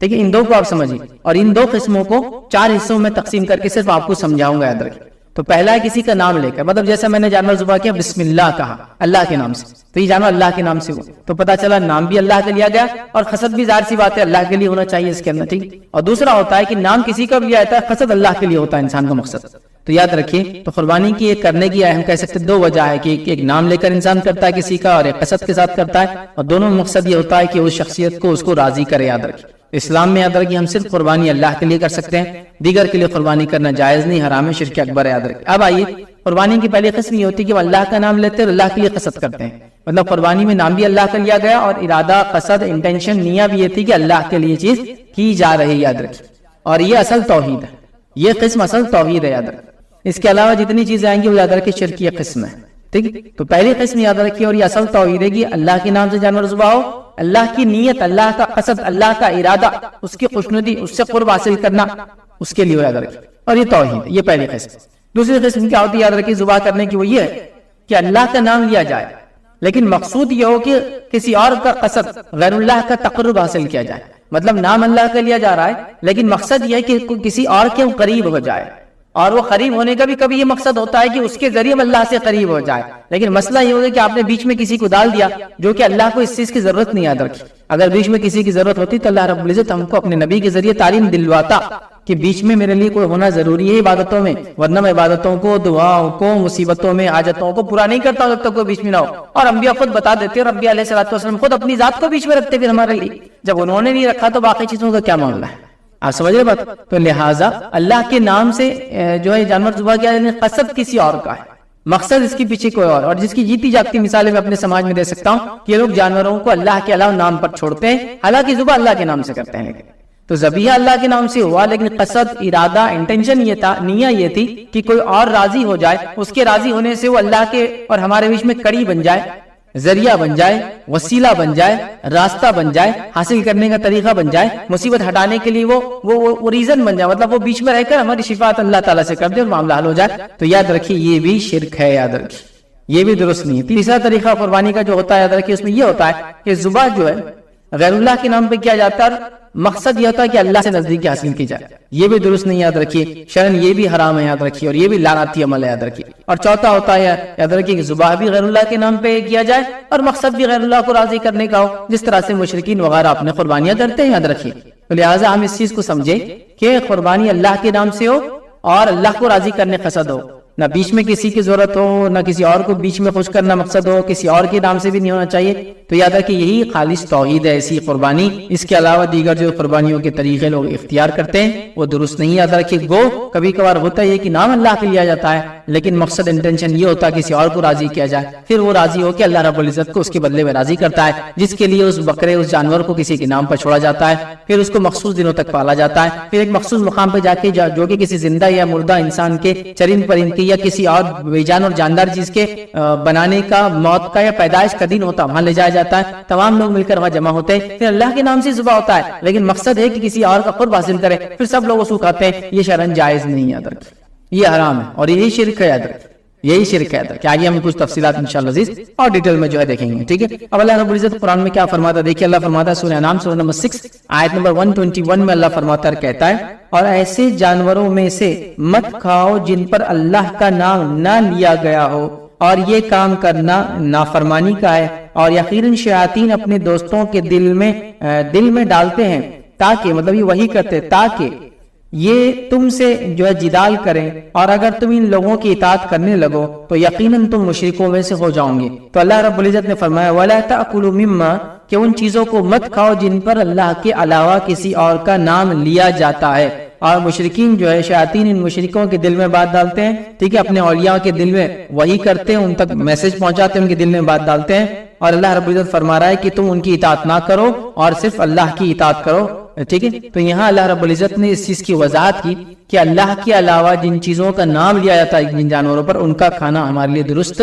ٹھیک ہے، ان دو کو آپ سمجھیے، اور ان دو قسموں کو 4 حصوں میں تقسیم کر کے صرف آپ کو سمجھاؤں گا یاد رکھیے. تو پہلا ہے کسی کا نام لے کر، مطلب جیسا میں نے جانور ذبح کیا بسم اللہ کہا اللہ کے نام سے، تو یہ جانور اللہ کے نام سے ہوا، تو پتا چلا نام بھی اللہ کا لیا گیا اور قصد بھی ظاہر سی بات ہے اللہ کے لیے ہونا چاہیے اس کے اندر ٹھیک. اور دوسرا ہوتا ہے کہ نام کسی کا بھی لیا جاتا ہے، قصد اللہ کے لیے ہوتا ہے انسان کا مقصد. تو یاد رکھیے تو قربانی کی ایک کرنے کی ہم کہہ سکتے 2 وجہ ہے کہ ایک نام لے کر انسان کرتا ہے کسی کا، اور ایک قصد کے ساتھ کرتا ہے، اور دونوں میں مقصد یہ ہوتا ہے کہ اس شخصیت کو اس کو راضی کرے. یاد رکھیے اسلام میں یاد رکھیے ہم صرف قربانی اللہ کے لیے کر سکتے ہیں، دیگر کے لیے قربانی کرنا جائز نہیں، حرام ہے، شرک اکبر ہے. یاد رکھیے. اب آئیے قربانی کی پہلی قسم یہ ہوتی ہے کہ وہ اللہ کا نام لیتے ہیں اور اللہ کے لیے قصد کرتے ہیں، مطلب قربانی میں نام بھی اللہ کا لیا گیا اور ارادہ قصد انٹینشن نیت بھی یہ تھی کہ اللہ کے لیے چیز کی جا رہی ہے. یاد رکھیے اور یہ اصل توحید ہے، یہ قسم اصل توحید ہے. یاد رکھیے اس کے علاوہ جتنی چیزیں آئیں گی وہ یاد رکھیے شرکیہ قسم ہے ٹھیک. تو پہلی قسم یاد رکھیے اور یہ اصل توحید ہے کہ اللہ کے نام سے جانور ذبح ہو، اللہ کی نیت اللہ کا قصد اللہ کا ارادہ اس کی خوشنودی اس سے قرب حاصل کرنا اس کے لیے یاد رکھیے، اور یہ توحید یہ پہلی قسم. دوسری قسم کیا ہوتی ہے یاد رکھیے ذبح کرنے کی، وہ یہ ہے کہ اللہ کا نام لیا جائے لیکن مقصود یہ ہو کہ کسی اور کا قصد غیر اللہ کا تقرب حاصل کیا جائے. مطلب نام اللہ کا لیا جا رہا ہے لیکن مقصد یہ ہے کہ کسی اور کے قریب ہو جائے، اور وہ قریب ہونے کا بھی کبھی یہ مقصد ہوتا ہے کہ اس کے ذریعے اللہ سے قریب ہو جائے. لیکن مسئلہ یہ ہوگا کہ آپ نے بیچ میں کسی کو ڈال دیا جو کہ اللہ کو اس چیز کی ضرورت نہیں. یاد رکھیے اگر بیچ میں کسی کی ضرورت ہوتی تو اللہ رب العزت ہم کو اپنے نبی کے ذریعے تعلیم دلواتا کہ بیچ میں میرے لیے کوئی ہونا ضروری ہے عبادتوں میں، ورنہ میں عبادتوں کو دعاؤں کو مصیبتوں میں حاجتوں کو پورا نہیں کرتا جب تک کوئی بیچ میں نہ ہو. اور انبیاء خود بتا دیتے ہیں، ربی علیہ الصلوۃ والسلام خود اپنی ذات کو بیچ میں رکھتے پھر ہمارے لیے، جب انہوں نے نہیں رکھا تو باقی چیزوں کا کیا معاملہ ہے. آپ سمجھ رہے بات. تو لہٰذا اللہ کے نام سے جو ہے جانور ذبح کیا یعنی قصد کسی اور کا ہے، مقصد اس کے پیچھے کوئی اور جس کی جیتی جاگتی مثالیں میں اپنے سماج میں دے سکتا ہوں کہ یہ لوگ جانوروں کو اللہ کے علاوہ نام پر چھوڑتے ہیں، حالانکہ ذبح اللہ کے نام سے کرتے ہیں. تو ذبیحہ اللہ کے نام سے ہوا لیکن قصد ارادہ انٹینشن یہ تھا، نیت یہ تھی کہ کوئی اور راضی ہو جائے، اس کے راضی ہونے سے وہ اللہ کے اور ہمارے بیچ میں کڑی بن جائے، ذریعہ بن جائے، وسیلہ بن جائے، راستہ بن جائے، حاصل کرنے کا طریقہ بن جائے، مصیبت ہٹانے کے لیے وہ ریزن بن جائے، مطلب وہ بیچ میں رہ کر ہماری شفاعت اللہ تعالیٰ سے کر دے اور معاملہ حل ہو جائے. تو یاد رکھیے یہ بھی شرک ہے. یاد رکھیے یہ بھی درست نہیں ہے. تیسرا طریقہ قربانی کا جو ہوتا ہے یاد رکھیے اس میں یہ ہوتا ہے کہ ذبح جو ہے غیر اللہ کے نام پہ کیا جاتا ہے، مقصد یہ ہوتا ہے کہ اللہ سے نزدیکی حاصل کی جائے. یہ بھی درست نہیں. یاد رکھیے شرعاً یہ بھی حرام ہے. یاد رکھیے اور یہ بھی لعنتی عمل ہے. یاد رکھیے. اور چوتھا ہوتا ہے یاد رکھیے کہ ذبح بھی غیر اللہ کے نام پہ کیا جائے اور مقصد بھی غیر اللہ کو راضی کرنے کا ہو، جس طرح سے مشرکین وغیرہ اپنے قربانیاں کرتے ہیں. یاد رکھیے تو لہٰذا ہم اس چیز کو سمجھیں کہ قربانی اللہ کے نام سے ہو اور اللہ کو راضی کرنے قصد ہو، نہ بیچ میں کسی کی ضرورت ہو، نہ کسی اور کو بیچ میں خوش کرنا مقصد ہو، کسی اور کے نام سے بھی نہیں ہونا چاہیے. تو یاد رکھیے یہی خالص توحید ہے ایسی قربانی. اس کے علاوہ دیگر جو قربانیوں کے طریقے لوگ اختیار کرتے ہیں وہ درست نہیں. یاد رکھیے گو کبھی کبھار ہوتا ہے کہ نام اللہ کے لیا جاتا ہے لیکن مقصد انٹینشن یہ ہوتا ہے کسی اور کو راضی کیا جائے، پھر وہ راضی ہو کہ اللہ رب العزت کو اس کے بدلے میں راضی کرتا ہے، جس کے لیے اس بکرے اس جانور کو کسی کے نام پر چھوڑا جاتا ہے، پھر اس کو مخصوص دنوں تک پالا جاتا ہے، پھر ایک مخصوص مقام پہ جا کے جو کہ کسی زندہ یا مردہ انسان کے چرند پرند کے یا کسی اور بے جان اور جاندار چیز کے بنانے کا، موت کا یا پیدائش کا دن ہوتا ہے، وہاں لے جایا جاتا ہے، تمام لوگ مل کر وہاں جمع ہوتے ہیں، پھر اللہ کے نام سے ذبح ہوتا ہے لیکن مقصد ہے کہ کسی اور کا قرب حاصل کرے، پھر سب لوگ اس کو کھاتے ہیں. یہ شرعاً جائز نہیں. یاد رکھیں یہ حرام ہے اور یہی شرک ہے. یاد رکھیں یہی شرک ہے. کہ آگے ہم کچھ تفصیلات انشاءاللہ عزیز اور ڈیٹیل میں جو ہے دیکھیں گے. ٹھیک ہے. اب اللہ رب العزت قرآن میں کیا فرماتا ہے دیکھیے. اللہ فرماتا ہے سورہ انعام سورہ نمبر 6 آیت نمبر 121 میں اللہ فرماتا ہے کہتا ہے اور ایسے جانوروں میں سے مت کھاؤ جن پر اللہ کا نام نہ لیا گیا ہو اور یہ کام کرنا نافرمانی کا ہے، اور یقیناً شیاطین اپنے دوستوں کے دل میں ڈالتے ہیں تاکہ مطلب یہ وہی کرتے تاکہ یہ تم سے جو ہے جدال کریں، اور اگر تم ان لوگوں کی اطاعت کرنے لگو تو یقیناً تم مشرکوں میں سے ہو جاؤ گے۔ تو اللہ رب العزت نے فرمایا وَلَا تَأْكُلُوا مِمَّا، کہ ان چیزوں کو مت کھاؤ جن پر اللہ کے علاوہ کسی اور کا نام لیا جاتا ہے۔ اور مشرکین جو ہے شیاطین ان مشرکوں کے دل میں بات ڈالتے ہیں، ٹھیک ہے، اپنے اولیاء کے دل میں وہی کرتے ہیں، ان تک میسج پہنچاتے ہیں، ان کے دل میں بات ڈالتے ہیں، اور اللہ رب العزت فرما رہا ہے کہ تم ان کی اطاعت نہ کرو اور صرف اللہ کی اطاعت کرو، ٹھیک ہے۔ تو یہاں اللہ رب العزت نے اس چیز کی وضاحت کی کہ اللہ کے علاوہ جن چیزوں کا نام لیا جاتا ہے جن جانوروں پر، ان کا کھانا ہمارے لیے درست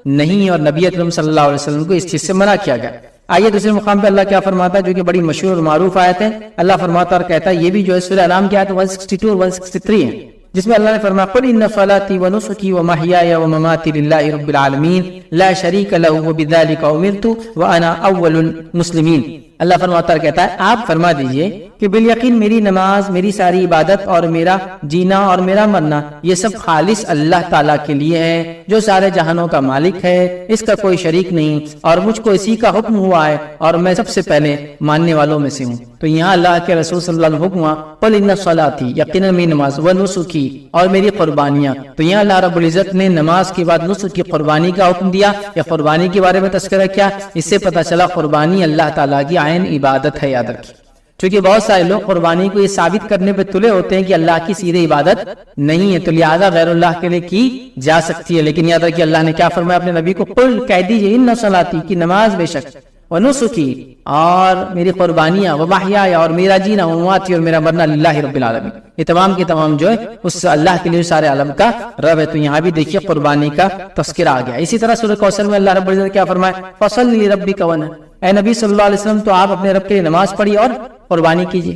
نہیں، اور نبی اکرم صلی اللہ علیہ وسلم کو اس چیز سے منع کیا گیا۔ آئیے دوسرے مقام پہ اللہ کیا فرماتا ہے جو کہ بڑی مشہور اور معروف آیت ہے۔ اللہ فرماتا اور کہتا ہے، یہ بھی جو ہے سورہ انعام کی آیت 162 اور 163 ہے، جس میں اللہ نے فرمایا قل ان صلاتي ونسكي ومحياي ومماتي لله رب العالمین لا شریک له وبذلك امرت وانا اول المسلمین۔ اللہ فرماتا کہتا ہے آپ فرما دیجئے کہ بالیقین میری نماز، میری ساری عبادت اور میرا جینا اور میرا مرنا یہ سب خالص اللہ تعالیٰ کے لیے ہے جو سارے جہانوں کا مالک ہے، اس کا کوئی شریک نہیں، اور مجھ کو اسی کا حکم ہوا ہے اور میں سب سے پہلے ماننے والوں میں سے ہوں۔ تو یہاں اللہ کے رسول صلی اللہ علیہ وسلم حکم ہوا قل ان صلاتي، یقیناً میری نماز، ونسکی، اور میری قربانیاں۔ تو یہاں اللہ رب العزت نے نماز کے بعد نسک کی قربانی کا حکم دیا یا قربانی کے بارے میں تذکرہ کیا، اس سے پتہ چلا قربانی اللہ تعالیٰ کی عین عبادت ہے، یاد رکھیے۔ چونکہ بہت سارے لوگ قربانی کو یہ ثابت کرنے پہ تلے ہوتے ہیں کہ اللہ کی سیدھی عبادت نہیں ہے، تو لہذا غیر اللہ کے لیے کی جا سکتی ہے، لیکن یاد رکھیے اللہ نے کیا فرمایا اپنے نبی کو قل، کہہ دیجئے ان صلاتی، کی نماز بے شک، ونسکی، اور میری قربانیاں، ومحیایا، اور میرا جینا، ومماتی، اور میرا مرنا، للہ رب العالمین، یہ تمام کے تمام جو ہے اس اللہ کے لیے سارے عالم کا رب ہے۔ تو یہاں بھی دیکھیے قربانی کا تذکرہ آ گیا۔ اسی طرح سورہ کوثر میں اللہ رب العزت نے کیا فرمایا فصل لربک وانحر، اے نبی صلی اللہ علیہ وسلم تو آپ اپنے رب کے لیے نماز پڑھیے اور قربانی کیجیے،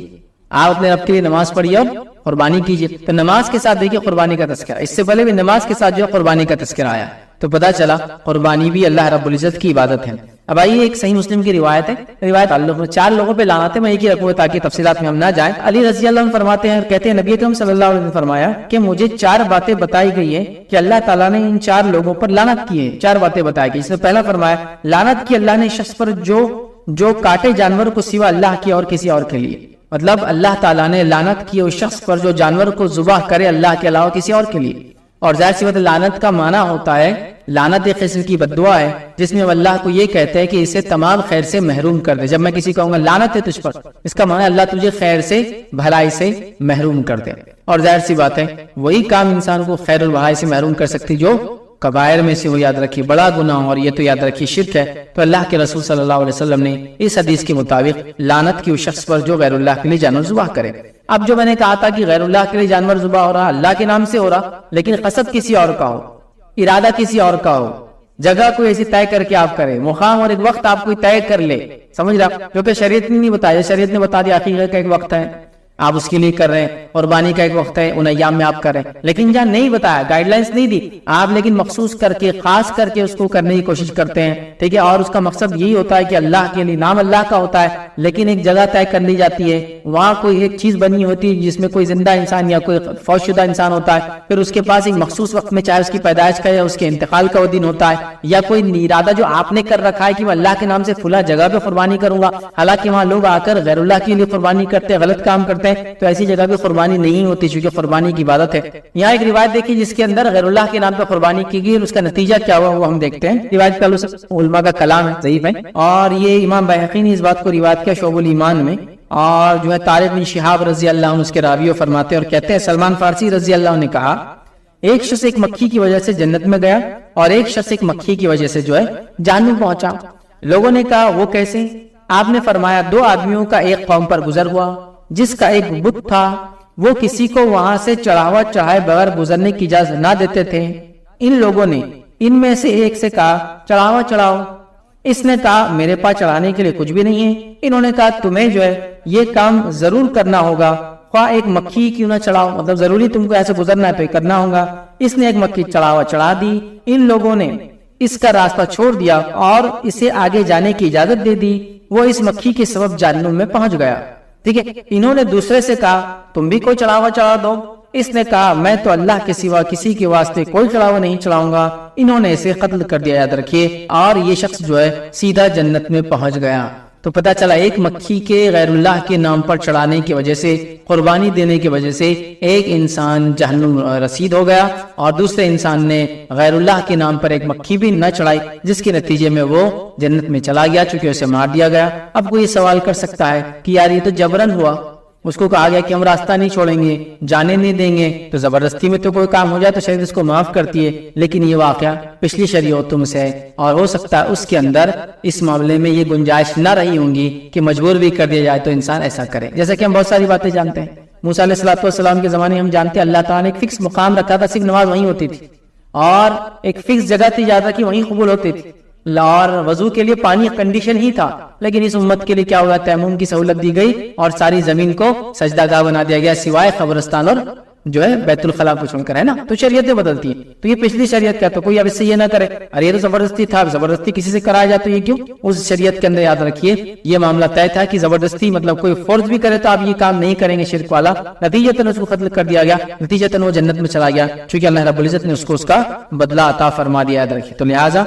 آپ اپنے رب کے لیے نماز پڑھیے اور قربانی کیجیے۔ تو نماز کے ساتھ دیکھیے قربانی کا تذکرہ، اس سے پہلے بھی نماز کے ساتھ جو ہے قربانی کا تذکرہ آیا، تو پتہ چلا قربانی بھی اللہ رب العزت کی عبادت ہے۔ اب آئیے ایک صحیح مسلم کی روایت ہے، روایت تعلق میں 4 لوگوں پہ لعنت ہے، میں ایک ہی رکھوں تاکہ تفصیلات میں ہم نہ جائیں۔ علی رضی اللہ عنہ فرماتے ہیں، کہتے ہیں نبی اکرم صلی اللہ علیہ وسلم نے فرمایا کہ مجھے 4 باتیں بتائی گئی ہیں کہ اللہ تعالیٰ نے ان 4 لوگوں پر لعنت کی ہے۔ 4 باتیں بتائی گئی، اس میں پہلا فرمایا لعنت کی اللہ نے شخص پر جو کاٹے جانور کو سوا اللہ کی اور کسی اور کے لیے، مطلب اللہ تعالیٰ نے لعنت کی اس شخص پر جو جانور کو ذبح کرے اللہ کے علاوہ کسی اور کے لیے۔ اور ظاہر سی بات لعنت کا معنی ہوتا ہے، لعنت ایک قسم کی بد دعا ہے جس میں اللہ کو یہ کہتے ہیں کہ اسے تمام خیر سے محروم کر دے۔ جب میں کسی کو کہوں گا لعنت ہے تجھ پر، اس کا معنی اللہ تجھے خیر سے، بھلائی سے محروم کر دے۔ اور ظاہر سی بات ہے وہی کام انسان کو خیر اور بھلائی سے محروم کر سکتی جو کبائر میں سے، وہ یاد رکھیے بڑا گناہ، اور یہ تو یاد رکھیے شرک ہے۔ تو اللہ کے رسول صلی اللہ علیہ وسلم نے اس حدیث کے مطابق لعنت کی اس شخص پر جو غیر اللہ کے لیے جانور ذبح کرے۔ اب جو میں نے کہا تھا کہ غیر اللہ کے لیے جانور ذبح ہو رہا، اللہ کے نام سے ہو رہا، لیکن قصد کسی اور کا ہو، ارادہ کسی اور کا ہو، جگہ کوئی ایسی طے کر کے آپ کریں، مقام اور ایک وقت آپ کوئی طے کر لے، سمجھ رہا، جو کہ شریعت نے نہیں بتایا، شریعت نے بتا دیا عقیقہ کا ایک وقت ہے، آپ اس کے لیے کر رہے ہیں، قربانی کا ایک وقت ہے، ان ایام میں آپ کر رہے ہیں، لیکن جہاں نہیں بتایا، گائیڈ لائنز نہیں دی آپ، لیکن مخصوص کر کے، خاص کر کے اس کو کرنے کی کوشش کرتے ہیں، ٹھیک ہے، اور اس کا مقصد یہی ہوتا ہے کہ اللہ کے لیے، نام اللہ کا ہوتا ہے، لیکن ایک جگہ طے کر لی جاتی ہے، وہاں کوئی ایک چیز بنی ہوتی ہے جس میں کوئی زندہ انسان یا کوئی فوت شدہ انسان ہوتا ہے، پھر اس کے پاس ایک مخصوص وقت میں، چاہے اس کی پیدائش کا یا اس کے انتقال کا وہ دن ہوتا ہے، یا کوئی ارادہ جو آپ نے کر رکھا ہے کہ میں اللہ کے نام سے فلاں جگہ پہ قربانی کروں گا، حالانکہ وہاں لوگ آ کر غیر اللہ کے لیے قربانی کرتے ہیں، غلط کام کرتے ہیں، تو ایسی جگہ پہ قربانی نہیں ہوتی، چونکہ قربانی کی عبادت ہے۔ یہاں ایک روایت دیکھی جس کے اندر غیر اللہ کے نام پہ قربانی کی گئی، اور اس کا نتیجہ کیا ہوا وہ ہم دیکھتے ہیں۔ روایت کا علماء کا کلام ہے، ضعیف ہے، اور یہ امام بیہقی نے اس بات کو روایت کیا شعب الایمان میں، اور جو ہے طارق بن شہاب رضی اللہ عنہ اس کے راوی فرماتے ہیں اور کہتے ہیں سلمان فارسی رضی اللہ عنہ نے کہا ایک شخص ایک مکھی کی وجہ سے جنت میں گیا اور ایک شخص ایک مکھی کی وجہ سے جو ہے جہنم پہنچا۔ لوگوں نے کہا وہ کیسے؟ آپ نے فرمایا 2 آدمیوں کا ایک قوم پر گزر ہوا جس کا ایک بت تھا، وہ کسی کو وہاں سے چڑھاوا چڑھائے بغیر گزرنے کی اجازت نہ دیتے تھے۔ ان لوگوں نے ان میں سے ایک سے کہا چڑھاوا چڑھاؤ، اس نے کہا میرے پاس چڑھانے کے لیے کچھ بھی نہیں ہے۔ انہوں نے کہا تمہیں جو ہے یہ کام ضرور کرنا ہوگا، خواہ ایک مکھی کیوں نہ چڑھاؤ، مطلب ضروری تم کو ایسے گزرنا ہے تو یہ کرنا ہوگا۔ اس نے ایک مکھی چڑھاوا چڑھا دی، ان لوگوں نے اس کا راستہ چھوڑ دیا اور اسے آگے جانے کی اجازت دے دی، وہ اس مکھی کے سبب جہنم میں پہنچ گیا۔ ٹھیک ہے، انہوں نے دوسرے سے کہا تم بھی کوئی چڑھاوا چڑھا دو، اس نے کہا میں تو اللہ کے سوا کسی کے واسطے کوئی چڑھاوا نہیں چڑھاؤں گا، انہوں نے اسے قتل کر دیا، یاد رکھیے، اور یہ شخص جو ہے سیدھا جنت میں پہنچ گیا۔ تو پتہ چلا ایک مکھی کے غیر اللہ کے نام پر چڑھانے کی وجہ سے، قربانی دینے کی وجہ سے ایک انسان جہنم رسید ہو گیا، اور دوسرے انسان نے غیر اللہ کے نام پر ایک مکھی بھی نہ چڑھائی، جس کے نتیجے میں وہ جنت میں چلا گیا چونکہ اسے مار دیا گیا۔ اب کوئی سوال کر سکتا ہے کہ یار یہ تو جبرن ہوا، اس کو کہا گیا کہ ہم راستہ نہیں چھوڑیں گے، جانے نہیں دیں گے، تو زبردستی میں تو کوئی کام ہو جائے تو شریعت اس کو معاف کرتی ہے، لیکن یہ واقعہ پچھلی شریعتوں سے ہے، اور ہو سکتا ہے اس کے اندر اس معاملے میں یہ گنجائش نہ رہی ہوں گی کہ مجبور بھی کر دیا جائے تو انسان ایسا کرے۔ جیسا کہ ہم بہت ساری باتیں جانتے ہیں، موسیٰ علیہ السلام کے زمانے میں ہم جانتے ہیں اللہ تعالیٰ نے ایک فکس مقام رکھا تھا، صرف نماز وہیں ہوتی تھی، اور ایک فکس جگہ تھی زیادہ کی وہیں قبول ہوتی تھی، اور وضو کے لیے پانی کنڈیشن ہی تھا، لیکن اس امت کے لیے کیا ہوا، تیمم کی سہولت دی گئی اور ساری زمین کو سجدہ گاہ بنا دیا گیا سوائے قبرستان اور جو ہے بیت الخلاء کو چھوڑ کر، ہے نا۔ تو شریعتیں بدلتی ہیں، تو یہ پچھلی شریعت کیا تو کوئی اب اس سے یہ نہ کرے، اور یہ تو زبردستی تھا، زبردستی کسی سے کرایا جائے تو یہ کیوں، اس شریعت کے اندر یاد رکھیے یہ معاملہ طے تھا کہ زبردستی مطلب کوئی فورس بھی کرے تو آپ یہ کام نہیں کریں گے شرک والا، نتیجتاً اس کو قتل کر دیا گیا، نتیجتاً وہ جنت میں چلا گیا، چونکہ اللہ رب العزت نے اس کو اس کا بدلہ عطا فرما دیا، یاد رکھیے۔ تو لہٰذا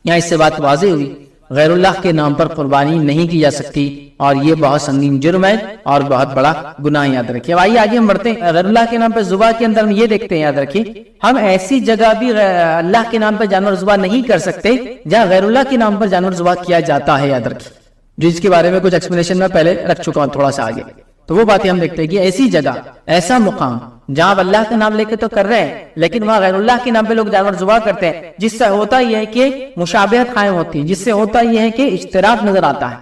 یہاں اس سے بات واضح ہوئی غیر اللہ کے نام پر قربانی نہیں کی جا سکتی، اور یہ بہت سنگین جرم ہے اور بہت بڑا گناہ، یاد رکھیے۔ آئیے آگے ہم بڑھتے ہیں، غیر اللہ کے نام پر ذبح کے اندر ہم یہ دیکھتے ہیں، یاد رکھیے ہم ایسی جگہ بھی اللہ کے نام پر جانور ذبح نہیں کر سکتے جہاں غیر اللہ کے نام پر جانور ذبح کیا جاتا ہے، یاد رکھیے، جس کے بارے میں کچھ ایکسپلینیشن میں پہلے رکھ چکا ہوں تھوڑا سا آگے۔ تو وہ باتیں ہم دیکھتے ہیں کہ ایسی جگہ، ایسا مقام جہاں اللہ کا نام لے کے تو کر رہے ہیں لیکن وہاں غیر اللہ کے نام پہ لوگ جانور ذبح کرتے ہیں، جس سے ہوتا یہ ہے کہ مشابہت قائم ہوتی ہے، جس سے ہوتا یہ ہے کہ اشتراک نظر آتا ہے،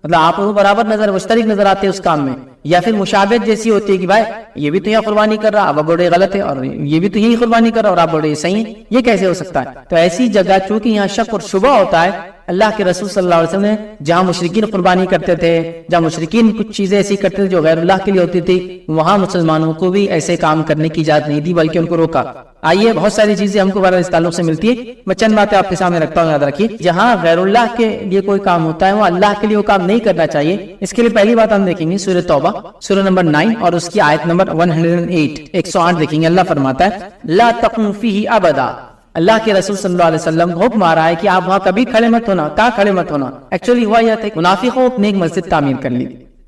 مطلب آپ برابر نظر مشترک نظر آتے ہیں اس کام میں، یا پھر مشابہت جیسی ہوتی ہے کہ بھائی یہ بھی تو یہ قربانی کر رہا اب بڑے غلط ہے، اور یہ بھی تو یہی قربانی کر رہا اور آپ بڑے صحیح ہیں، یہ کیسے ہو سکتا ہے؟ تو ایسی جگہ چونکہ یہاں شک اور شبہ ہوتا ہے، اللہ کے رسول صلی اللہ علیہ وسلم نے جہاں مشرکین قربانی کرتے تھے، جہاں مشرکین کچھ چیزیں ایسی کرتے تھے جو غیر اللہ کے لیے ہوتی تھی، وہاں مسلمانوں کو بھی ایسے کام کرنے کی اجازت نہیں دی بلکہ ان کو روکا۔ آئیے بہت ساری چیزیں ہم کو اس تعلق سے ملتی ہے، میں چند باتیں آپ کے سامنے رکھتا ہوں، یاد رکھیے جہاں غیر اللہ کے لیے کوئی کام ہوتا ہے وہاں اللہ کے لیے وہ کام نہیں کرنا چاہیے۔ اس کے لیے پہلی بات ہم دیکھیں گے سورہ توبہ سورہ نمبر 9 اور اس کی آیت نمبر 108 دیکھیں گے، اللہ فرماتا ہے لا تقم فیہ ابدا، اللہ کے رسول صلی اللہ علیہ وسلم کو حکم آ رہا ہے کہ آپ وہاں کبھی کھڑے مت ہونا۔ کہاں کھڑے مت ہونا؟ ایکچولی ہوا یہ تھا کہ منافقوں نے ایک مسجد تعمیر کر لی،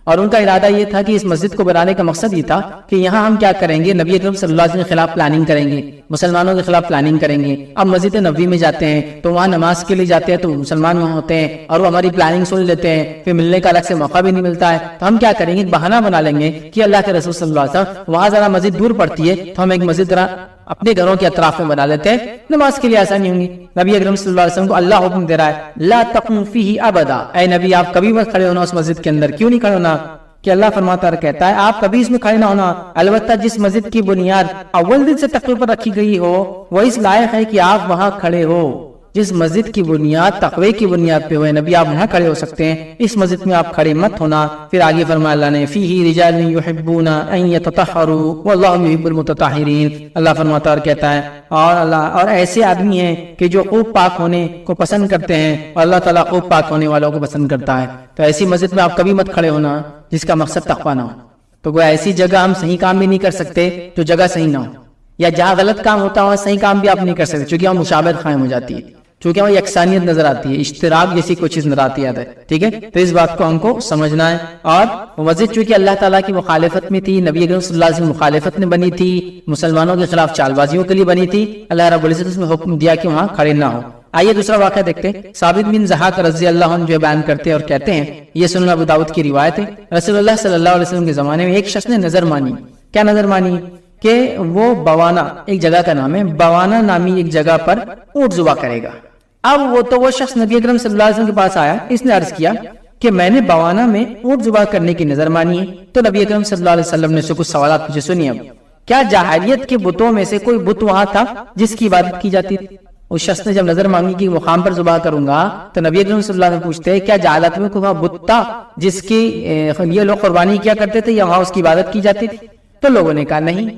اور ان کا ارادہ یہ تھا کہ اس مسجد کو بنانے کا مقصد یہ تھا کہ یہاں ہم کیا کریں گے، نبی اکرم صلی اللہ علیہ وسلم کے خلاف پلاننگ کریں گے، مسلمانوں کے خلاف پلاننگ کریں گے۔ اب مسجد نبوی میں جاتے ہیں تو وہاں نماز کے لیے جاتے ہیں تو مسلمان وہاں ہوتے ہیں اور وہ ہماری پلاننگ سن لیتے ہیں، پھر ملنے کا الگ سے موقع بھی نہیں ملتا ہے، تو ہم کیا کریں گے، بہانہ بنا لیں گے کہ اللہ کے رسول صلی اللہ علیہ وسلم وہاں ذرا مسجد دور پڑتی ہے تو ہم ایک مسجد ذرا اپنے گھروں کے اطراف میں بنا لیتے ہیں، نماز کے لیے آسانی ہوں گی۔ نبی اکرم صلی اللہ علیہ وسلم کو اللہ حکم دے رہا ہے لا تقم فیہ ابدا، اے نبی آپ کبھی مت کھڑے ہونا اس مسجد کے اندر۔ کیوں نہیں کھڑے ہونا؟ کہ اللہ فرماتا ہے کہتا ہے آپ کبھی اس میں کھڑے نہ ہونا، البتہ جس مسجد کی بنیاد اول دن سے تقوی پر رکھی گئی ہو وہ اس لائق ہے کہ آپ وہاں کھڑے ہو۔ جس مسجد کی بنیاد تقوی کی بنیاد پہ ہوئے نبی آپ وہاں کھڑے ہو سکتے ہیں، اس مسجد میں آپ کھڑے مت ہونا۔ پھر آگے فرمایا اللہ نے فیہ رجال یحبون ان یتطہروا واللہ یحب المتطہرین، اللہ فرماتا ہے اور کہتا ہے اور ایسے آدمی ہیں کہ جو خوب پاک ہونے کو پسند کرتے ہیں اور اللہ تعالیٰ خوب پاک ہونے والوں کو پسند کرتا ہے۔ تو ایسی مسجد میں آپ کبھی مت کھڑے ہونا جس کا مقصد تقویٰ نہ ہو۔ تو کوئی ایسی جگہ ہم صحیح کام بھی نہیں کر سکتے جو جگہ صحیح نہ ہو، یا جہاں غلط کام ہوتا ہے وہاں صحیح کام بھی آپ نہیں کر سکتے چونکہ وہاں مشابہت قائم ہو جاتی ہے، چونکہ وہاں یکسانیت نظر آتی ہے، اشتراک جیسی کوئی چیز نظر آتی ہے، ٹھیک ہے۔ تو اس بات کو ہم کو سمجھنا ہے، اور مسجد چونکہ اللہ تعالیٰ کی مخالفت میں تھی، نبی اکرم صلی اللہ علیہ وسلم مخالفت میں بنی تھی، مسلمانوں کے خلاف چال بازیوں کے لیے بنی تھی، اللہ رب العزت اس میں حکم دیا کہ وہاں کھڑے نہ ہو۔ آئیے دوسرا واقعہ دیکھتے ہیں، ثابت بن ضحاک رضی اللہ عنہ جو بیان کرتے ہیں اور کہتے ہیں، یہ سنن ابو داؤد کی روایت ہے، رسول اللہ صلی اللہ علیہ وسلم کے زمانے میں ایک شخص نے نظر مانی۔ کیا نظر مانی؟ کہ وہ بوانا، ایک جگہ کا نام ہے بوانا نامی ایک جگہ پر اونٹ ذبح کرے گا۔ اب وہ شخص نبی اکرم صلی اللہ علیہ وسلم کے پاس آیا، اس نے عرض کیا کہ میں نے بوانا میں اونٹ ذبح کرنے کی نظر مانی ہے۔ تو نبی اکرم صلی اللہ علیہ وسلم نے کچھ سوالات مجھے سنیے۔ اب کیا جاہلیت کے بتوں میں سے کوئی بت وہاں تھا جس کی عبادت کی جاتی تھی؟ اس شخص نے جب نظر مانگی کہ مقام پر ذبح کروں گا تو نبی اکرم صلی اللہ علیہ وسلم پوچھتے ہیں کیا جاہلیت میں کوئی بت تھا جس کی یہ لوگ قربانی کیا کرتے تھے یا وہاں اس کی عبادت کی جاتی تھی؟ تو لوگوں نے کہا نہیں۔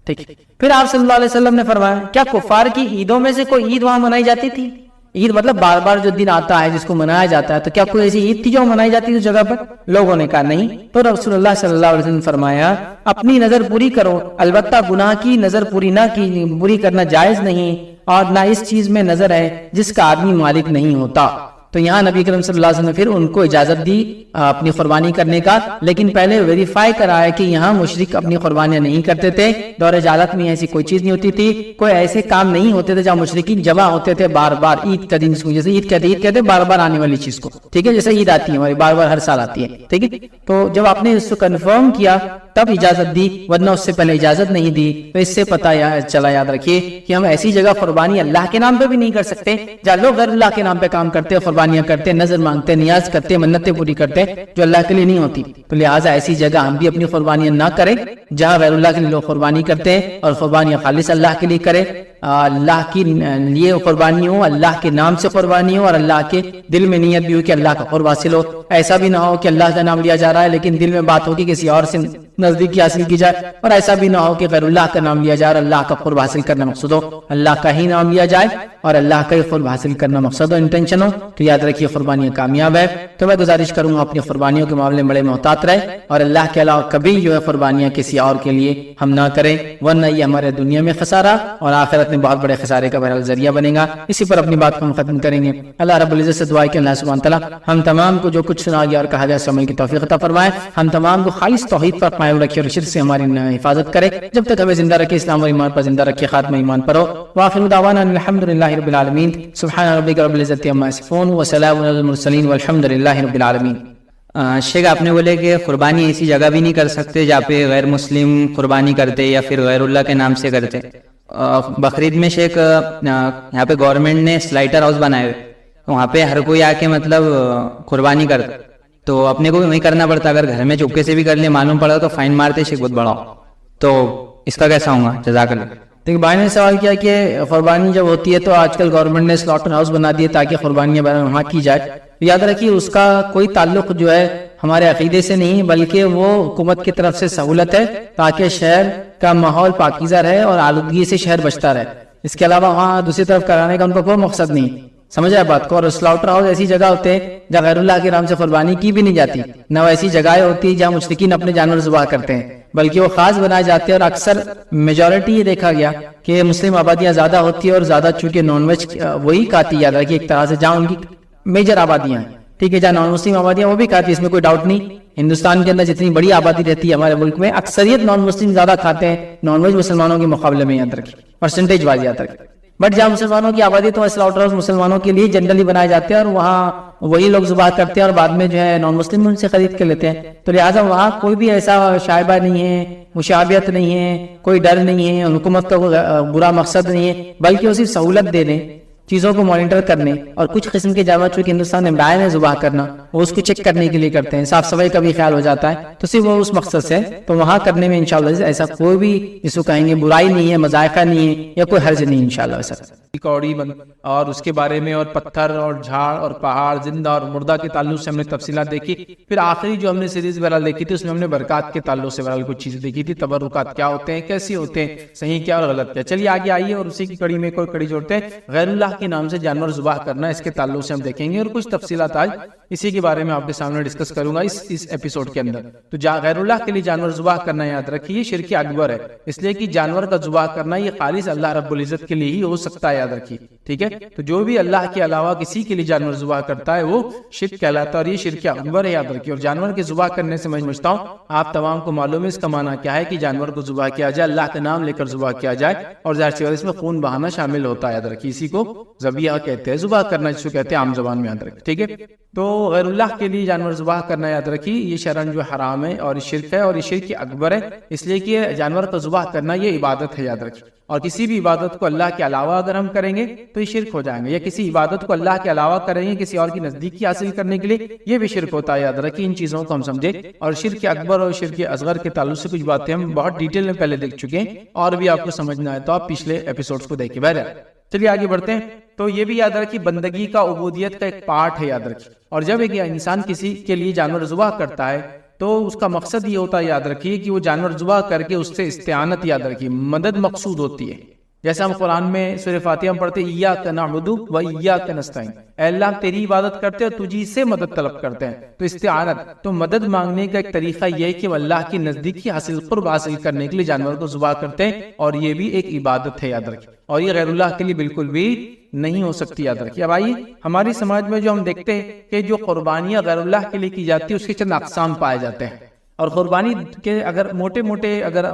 ٹھیک، پھر آپ صلی اللہ علیہ وسلم نے فرمایا کیا کفار کی عیدوں میں سے کوئی عید وہاں منائی جاتی تھی؟ عید مطلب بار بار جو دن آتا ہے جس کو منایا جاتا ہے، تو کیا کوئی ایسی عید تھی جو منائی جاتی ہے اس جگہ پر؟ لوگوں نے کہا نہیں. تو رسول اللہ صلی اللہ علیہ وسلم نے فرمایا اپنی نظر پوری کرو، البتہ گناہ کی نظر پوری نہ کی، پوری کرنا جائز نہیں، اور نہ اس چیز میں نظر ہے جس کا آدمی مالک نہیں ہوتا. تو یہاں نبی کریم صلی اللہ علیہ وسلم نے پھر ان کو اجازت دی اپنی قربانی کرنے کا، لیکن پہلے ویریفائی کرایا کہ یہاں مشرک اپنی قربانیاں نہیں کرتے تھے. دور جہالت میں ایسی کوئی چیز نہیں ہوتی تھی، کوئی ایسے کام نہیں ہوتے تھے جہاں مشرکین جمع ہوتے تھے بار بار عید کا دن، جیسے عید کہتے بار بار آنے والی چیز کو، ٹھیک ہے، جیسے عید آتی ہے ہماری بار بار ہر سال آتی ہے، ٹھیک ہے. تو جب آپ نے اس کو کنفرم کیا تب اجازت دی، ورنہ اس سے پہلے اجازت نہیں دی. تو اس سے پتہ چلا، یاد رکھیے کہ ہم ایسی جگہ قربانی اللہ کے نام پہ بھی نہیں کر سکتے جہاں لوگ غیر اللہ کے نام پہ کام کرتے، قربانیاں کرتے، نظر مانگتے، نیاز کرتے، منتیں پوری کرتے جو اللہ کے لیے نہیں ہوتی. تو لہٰذا ایسی جگہ ہم بھی اپنی قربانیاں نہ کریں جہاں غیر اللہ کے لیے لوگ قربانی کرتے ہیں، اور قربانیاں خالص اللہ کے لیے کریں. اللہ کی لیے قربانی ہو، اللہ کے نام سے قربانی ہو، اور اللہ کے دل میں نیت بھی ہو کہ اللہ کا قرب حاصل ہو. ایسا بھی نہ ہو کہ اللہ کا نام لیا جا رہا ہے لیکن دل میں بات ہو کہ کسی اور سے نزدیکی حاصل کی جائے، اور ایسا بھی نہ ہو کہ غیر اللہ کا نام لیا جائے اور اللہ کا قرب حاصل کرنا مقصود ہو. اللہ کا ہی نام لیا جائے اور اللہ کا ہی قرب حاصل کرنا مقصد ہو، انٹینشن ہو. تو یاد رکھیے قربانیاں کامیاب ہے. تو میں گزارش کروں گا اپنی قربانیوں کے معاملے میں بڑے محتاط رہے، اور اللہ کے علاوہ کبھی جو ہے قربانیاں کسی اور کے لیے ہم نہ کریں، ورنہ یہ ہمارے دنیا میں خسارہ اور آخرت میں بہت بڑے خسارے کا بہرحال ذریعہ بنے گا. اسی پر اپنی بات کو ہم ختم کریں گے. اللہ رب العزت سے دعا ہے کہ اللہ سبحانہ تعالیٰ ہم تمام کو جو کچھ سنا گیا اور کہا گیا اس عمل کی توفیق عطا فرمائے. ہم تمام کو خالص توحید پر قائم رکھے اور شرک سے ہماری حفاظت کرے. جب تک ہمیں زندہ رکھے اسلام اور ایمان پر زندہ رکھے، خاتمہ ایمان پر ہو. وآخر دعوانا الحمدللہ رب العالمین. سبحان ربک رب العزت عما یصفون وسلام علی المرسلین والحمدللہ رب العالمین. شیخ آپ نے بولے کہ قربانی ایسی جگہ بھی نہیں کر سکتے جہاں پہ غیر مسلم قربانی کرتے یا پھر غیر اللہ کے نام سے کرتے. بقرعید میں شیخ یہاں پہ گورنمنٹ نے سلائٹر ہاؤس بنائے ہوئے، وہاں پہ ہر کوئی آ کے مطلب قربانی کرتا، تو اپنے کو بھی وہی کرنا پڑتا. اگر گھر میں چپکے سے بھی کر لے معلوم پڑا تو فائن مارتے شیخ بہت بڑا. تو اس کا کیسا ہوگا؟ جزاک اللہ. دیکھیں بھائی نے سوال کیا کہ قربانی جب ہوتی ہے تو آج کل گورنمنٹ نے سلاٹر ہاؤس بنا دیے تاکہ قربانیاں وہاں کی جائے. یاد رکھیے اس کا کوئی تعلق جو ہے ہمارے عقیدے سے نہیں، بلکہ وہ حکومت کی طرف سے سہولت ہے تاکہ شہر کا ماحول پاکیزہ رہے اور آلودگی سے شہر بچتا رہے. اس کے علاوہ وہاں دوسری طرف کرانے کا ان کا کوئی مقصد نہیں. سمجھا بات کو؟ اور سلاٹر ہاؤس ایسی جگہ ہوتے ہیں جہاں غیر اللہ کے نام سے قربانی کی بھی نہیں جاتی، نہ ایسی جگہیں ہوتی جہاں مشرکین اپنے جانور ذبح کرتے ہیں، بلکہ وہ خاص بنائے جاتے ہیں. اور اکثر میجورٹی یہ دیکھا گیا کہ مسلم آبادیاں زیادہ ہوتی ہے اور زیادہ چونکہ نان ویج وہی کھاتی. یاد رکھیے ایک طرح سے جہاں ان کی میجر آبادیاں ہیں، ٹھیک ہے، جہاں نان مسلم آبادیاں وہ بھی کھاتی ہے، اس میں کوئی ڈاؤٹ نہیں. ہندوستان کے اندر جتنی بڑی آبادی رہتی ہے ہمارے ملک میں، اکثریت نان مسلم زیادہ کھاتے ہیں نان ویج مسلمانوں کے مقابلے میں. یاد رکھیے پرسنٹیج وائز یاد رکھیے. بٹ جہاں مسلمانوں کی آبادی تو سلاٹر ہاؤس مسلمانوں کے لیے جنرلی بنائے جاتے ہیں اور وہاں وہی لوگ ذبح کرتے ہیں اور بعد میں جو ہے نان مسلم ان سے خرید کے لیتے ہیں. تو لہٰذا وہاں کوئی بھی ایسا شائبہ نہیں ہے، مشابہت نہیں ہے، کوئی ڈر نہیں ہے، حکومت کا کوئی برا مقصد نہیں ہے، بلکہ وہ صرف سہولت دے دیں، چیزوں کو مانیٹر کرنے. اور کچھ قسم کے جانور چونکہ ہندوستان میں بائن ہے ذبح کرنا، وہ اس کو چیک کرنے کے لیے کرتے ہیں، صاف صفائی کا بھی خیال ہو جاتا ہے، تو صرف وہ اس مقصد سے. تو وہاں کرنے میں انشاءاللہ ایسا کوئی بھی جس کو کہیں گے برائی نہیں ہے، مذائقہ نہیں ہے یا کوئی حرج نہیں انشاءاللہ. ویسا کوڑی اور اس کے بارے میں اور پتھر اور جھاڑ اور پہاڑ زندہ اور مردہ کے تعلق سے ہم نے تفصیلات دیکھی. پھر آخری جو ہم نے سیریز بہرحال دیکھی تھی اس میں ہم نے برکات کے تعلق سے بہرحال کچھ چیزیں دیکھی تھی، تبرکات کیا ہوتے ہیں، کیسے ہوتے ہیں، صحیح کیا اور غلط کیا. چلیے آگے آئیے اور اسی کی کڑی میں کوئی کڑی جوڑتے ہیں. غیر اللہ کے نام سے جانور ذبح کرنا، اس کے تعلق سے ہم دیکھیں گے اور کچھ تفصیلات آج اسی کے بارے میں آپ کے سامنے ڈسکس کروں گا اس ایپیسوڈ کے اندر. تو غیر اللہ کے لیے جانور ذبح کرنا یاد رکھیے شرک اکبر ہے، اس لیے کہ جانور کا ذبح کرنا یہ خالص اللہ رب العزت کے لیے ہی ہو سکتا ہے، یاد رکھیے، ٹھیک ہے. تو جو بھی اللہ کے علاوہ کسی کے لیے جانور ذبح کرتا ہے وہ شرک کہلاتا ہے اور یہ شرک اکبر ہے، یاد رکھیے. اور جانور کے ذبح کرنے سے میں سمجھتا ہوں آپ تمام کو معلوم ہے اس کا معنی کیا ہے کہ جانور کو ذبح کیا جائے، اللہ کا نام لے کر ذبح کیا جائے، اور ظاہر سی بات اس میں خون بہانا شامل ہوتا ہے، یاد رکھیے. اسی کو ذبیحہ کہتے ہیں، ذبح کرنا جس کو کہتے ہیں عام زبان میں، یاد رکھیے، ٹھیک ہے. تو غیر اللہ کے لیے جانور ذبح کرنا یاد رکھیے یہ شرعاً جو حرام ہے اور شرک ہے اور یہ شرک اکبر ہے، اس لیے کہ جانور کا ذبح کرنا یہ عبادت ہے، یاد رکھیے. اور کسی بھی عبادت کو اللہ کے علاوہ اگر ہم کریں گے تو یہ شرک ہو جائیں گے، یا کسی عبادت کو اللہ کے علاوہ کریں گے کسی اور کی نزدیکی حاصل کرنے کے لیے یہ بھی شرک ہوتا ہے، یاد رکھیے. ان چیزوں کو ہم سمجھے. اور شرک اکبر اور شرک اصغر کے تعلق سے کچھ باتیں ہم بہت ڈیٹیل میں پہلے دیکھ چکے ہیں، اور بھی آپ کو سمجھنا ہے تو آپ پچھلے ایپیسوڈز کو دیکھیں. بہرحال چلیے آگے بڑھتے ہیں. تو یہ بھی یاد رکھیے بندگی کا عبودیت کا ایک پارٹ ہے، یاد رکھیے. اور جب ایک انسان کسی کے لیے جانور ذبح کرتا ہے تو اس کا مقصد یہ ہوتا ہے، یاد رکھیے، کہ وہ جانور ذبح کر کے اس سے استعانت، یاد رکھیے، مدد مقصود ہوتی ہے. جیسا ہم قرآن میں سورہ فاتحہ میں پڑھتے ایاک نعبد و ایاک نستعین، اے اللہ تیری عبادت کرتے ہیں اور تجھی سے مدد طلب کرتے ہیں. تو استعانت، تو مدد مانگنے کا ایک طریقہ یہ ہے کہ وہ اللہ کی نزدیکی حاصل قرب حاصل کرنے کے لیے جانور کو ذبح کرتے ہیں، اور یہ بھی ایک عبادت ہے، یاد رکھیں، اور یہ غیر اللہ کے لیے بالکل بھی نہیں ہو سکتی، یاد رکھیے. اب آئیے ہماری سماج میں جو ہم دیکھتے ہیں کہ جو قربانیاں غیر اللہ کے لیے کی جاتی ہے اس کے چند اقسام پائے جاتے ہیں. اور قربانی کے اگر موٹے اگر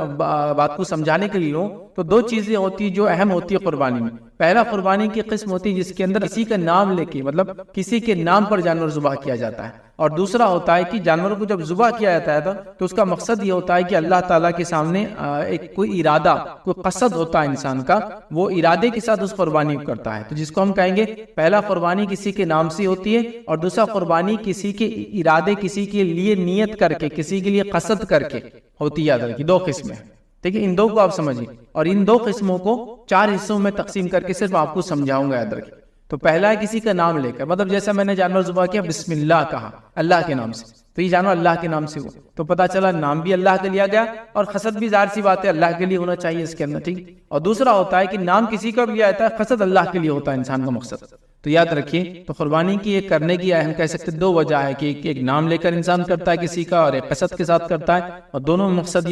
بات کو سمجھانے کے لیے لوں تو دو چیزیں ہوتی جو اہم ہوتی ہے قربانی میں. پہلا قربانی کی قسم ہوتی ہے جس کے اندر کسی کا نام لے کے، مطلب کسی کے نام پر جانور ذبح کیا جاتا ہے. اور دوسرا ہوتا ہے کہ جانور کو جب ذبح کیا جاتا ہے تو اس کا مقصد یہ ہوتا ہے کہ اللہ تعالیٰ کے سامنے ایک کوئی ارادہ، کوئی قصد ہوتا ہے انسان کا، وہ ارادے کے ساتھ اس قربانی کو کرتا ہے. تو جس کو ہم کہیں گے پہلا قربانی کسی کے نام سے ہوتی ہے، اور دوسرا قربانی کسی کے ارادے، کسی کے لیے نیت کر کے، کسی کے لیے قصد کر کے ہوتی ہے. یاد رکھیے دو قسمیں، ٹھیک ہے، ان دو کو آپ سمجھیے. اور ان دو قسموں کو 4 حصوں میں تقسیم کر کے صرف آپ کو سمجھاؤں گا، یاد رکھیے. تو پہلا ہے کسی کا نام لے کر، مطلب جیسا میں نے جانور ذبح کیا بسم اللہ کہا، اللہ کے نام سے، تو یہ جانور اللہ کے نام سے ہوا، تو پتا چلا نام بھی اللہ کا لیا گیا اور قصد بھی ظاہر سی بات ہے اللہ کے لیے ہونا چاہیے اس کے اندر، ٹھیک. اور دوسرا ہوتا ہے کہ نام کسی کا بھی لیا جاتا ہے، قصد اللہ کے لیے ہوتا ہے انسان کا مقصد. تو یاد رکھیے، تو قربانی کی ایک کرنے کی ہم کہہ سکتے 2 وجہ ہے کہ ایک نام لے کر انسان کرتا ہے کسی کا، اور ایک قصد کے ساتھ کرتا ہے، اور دونوں میں مقصد یہ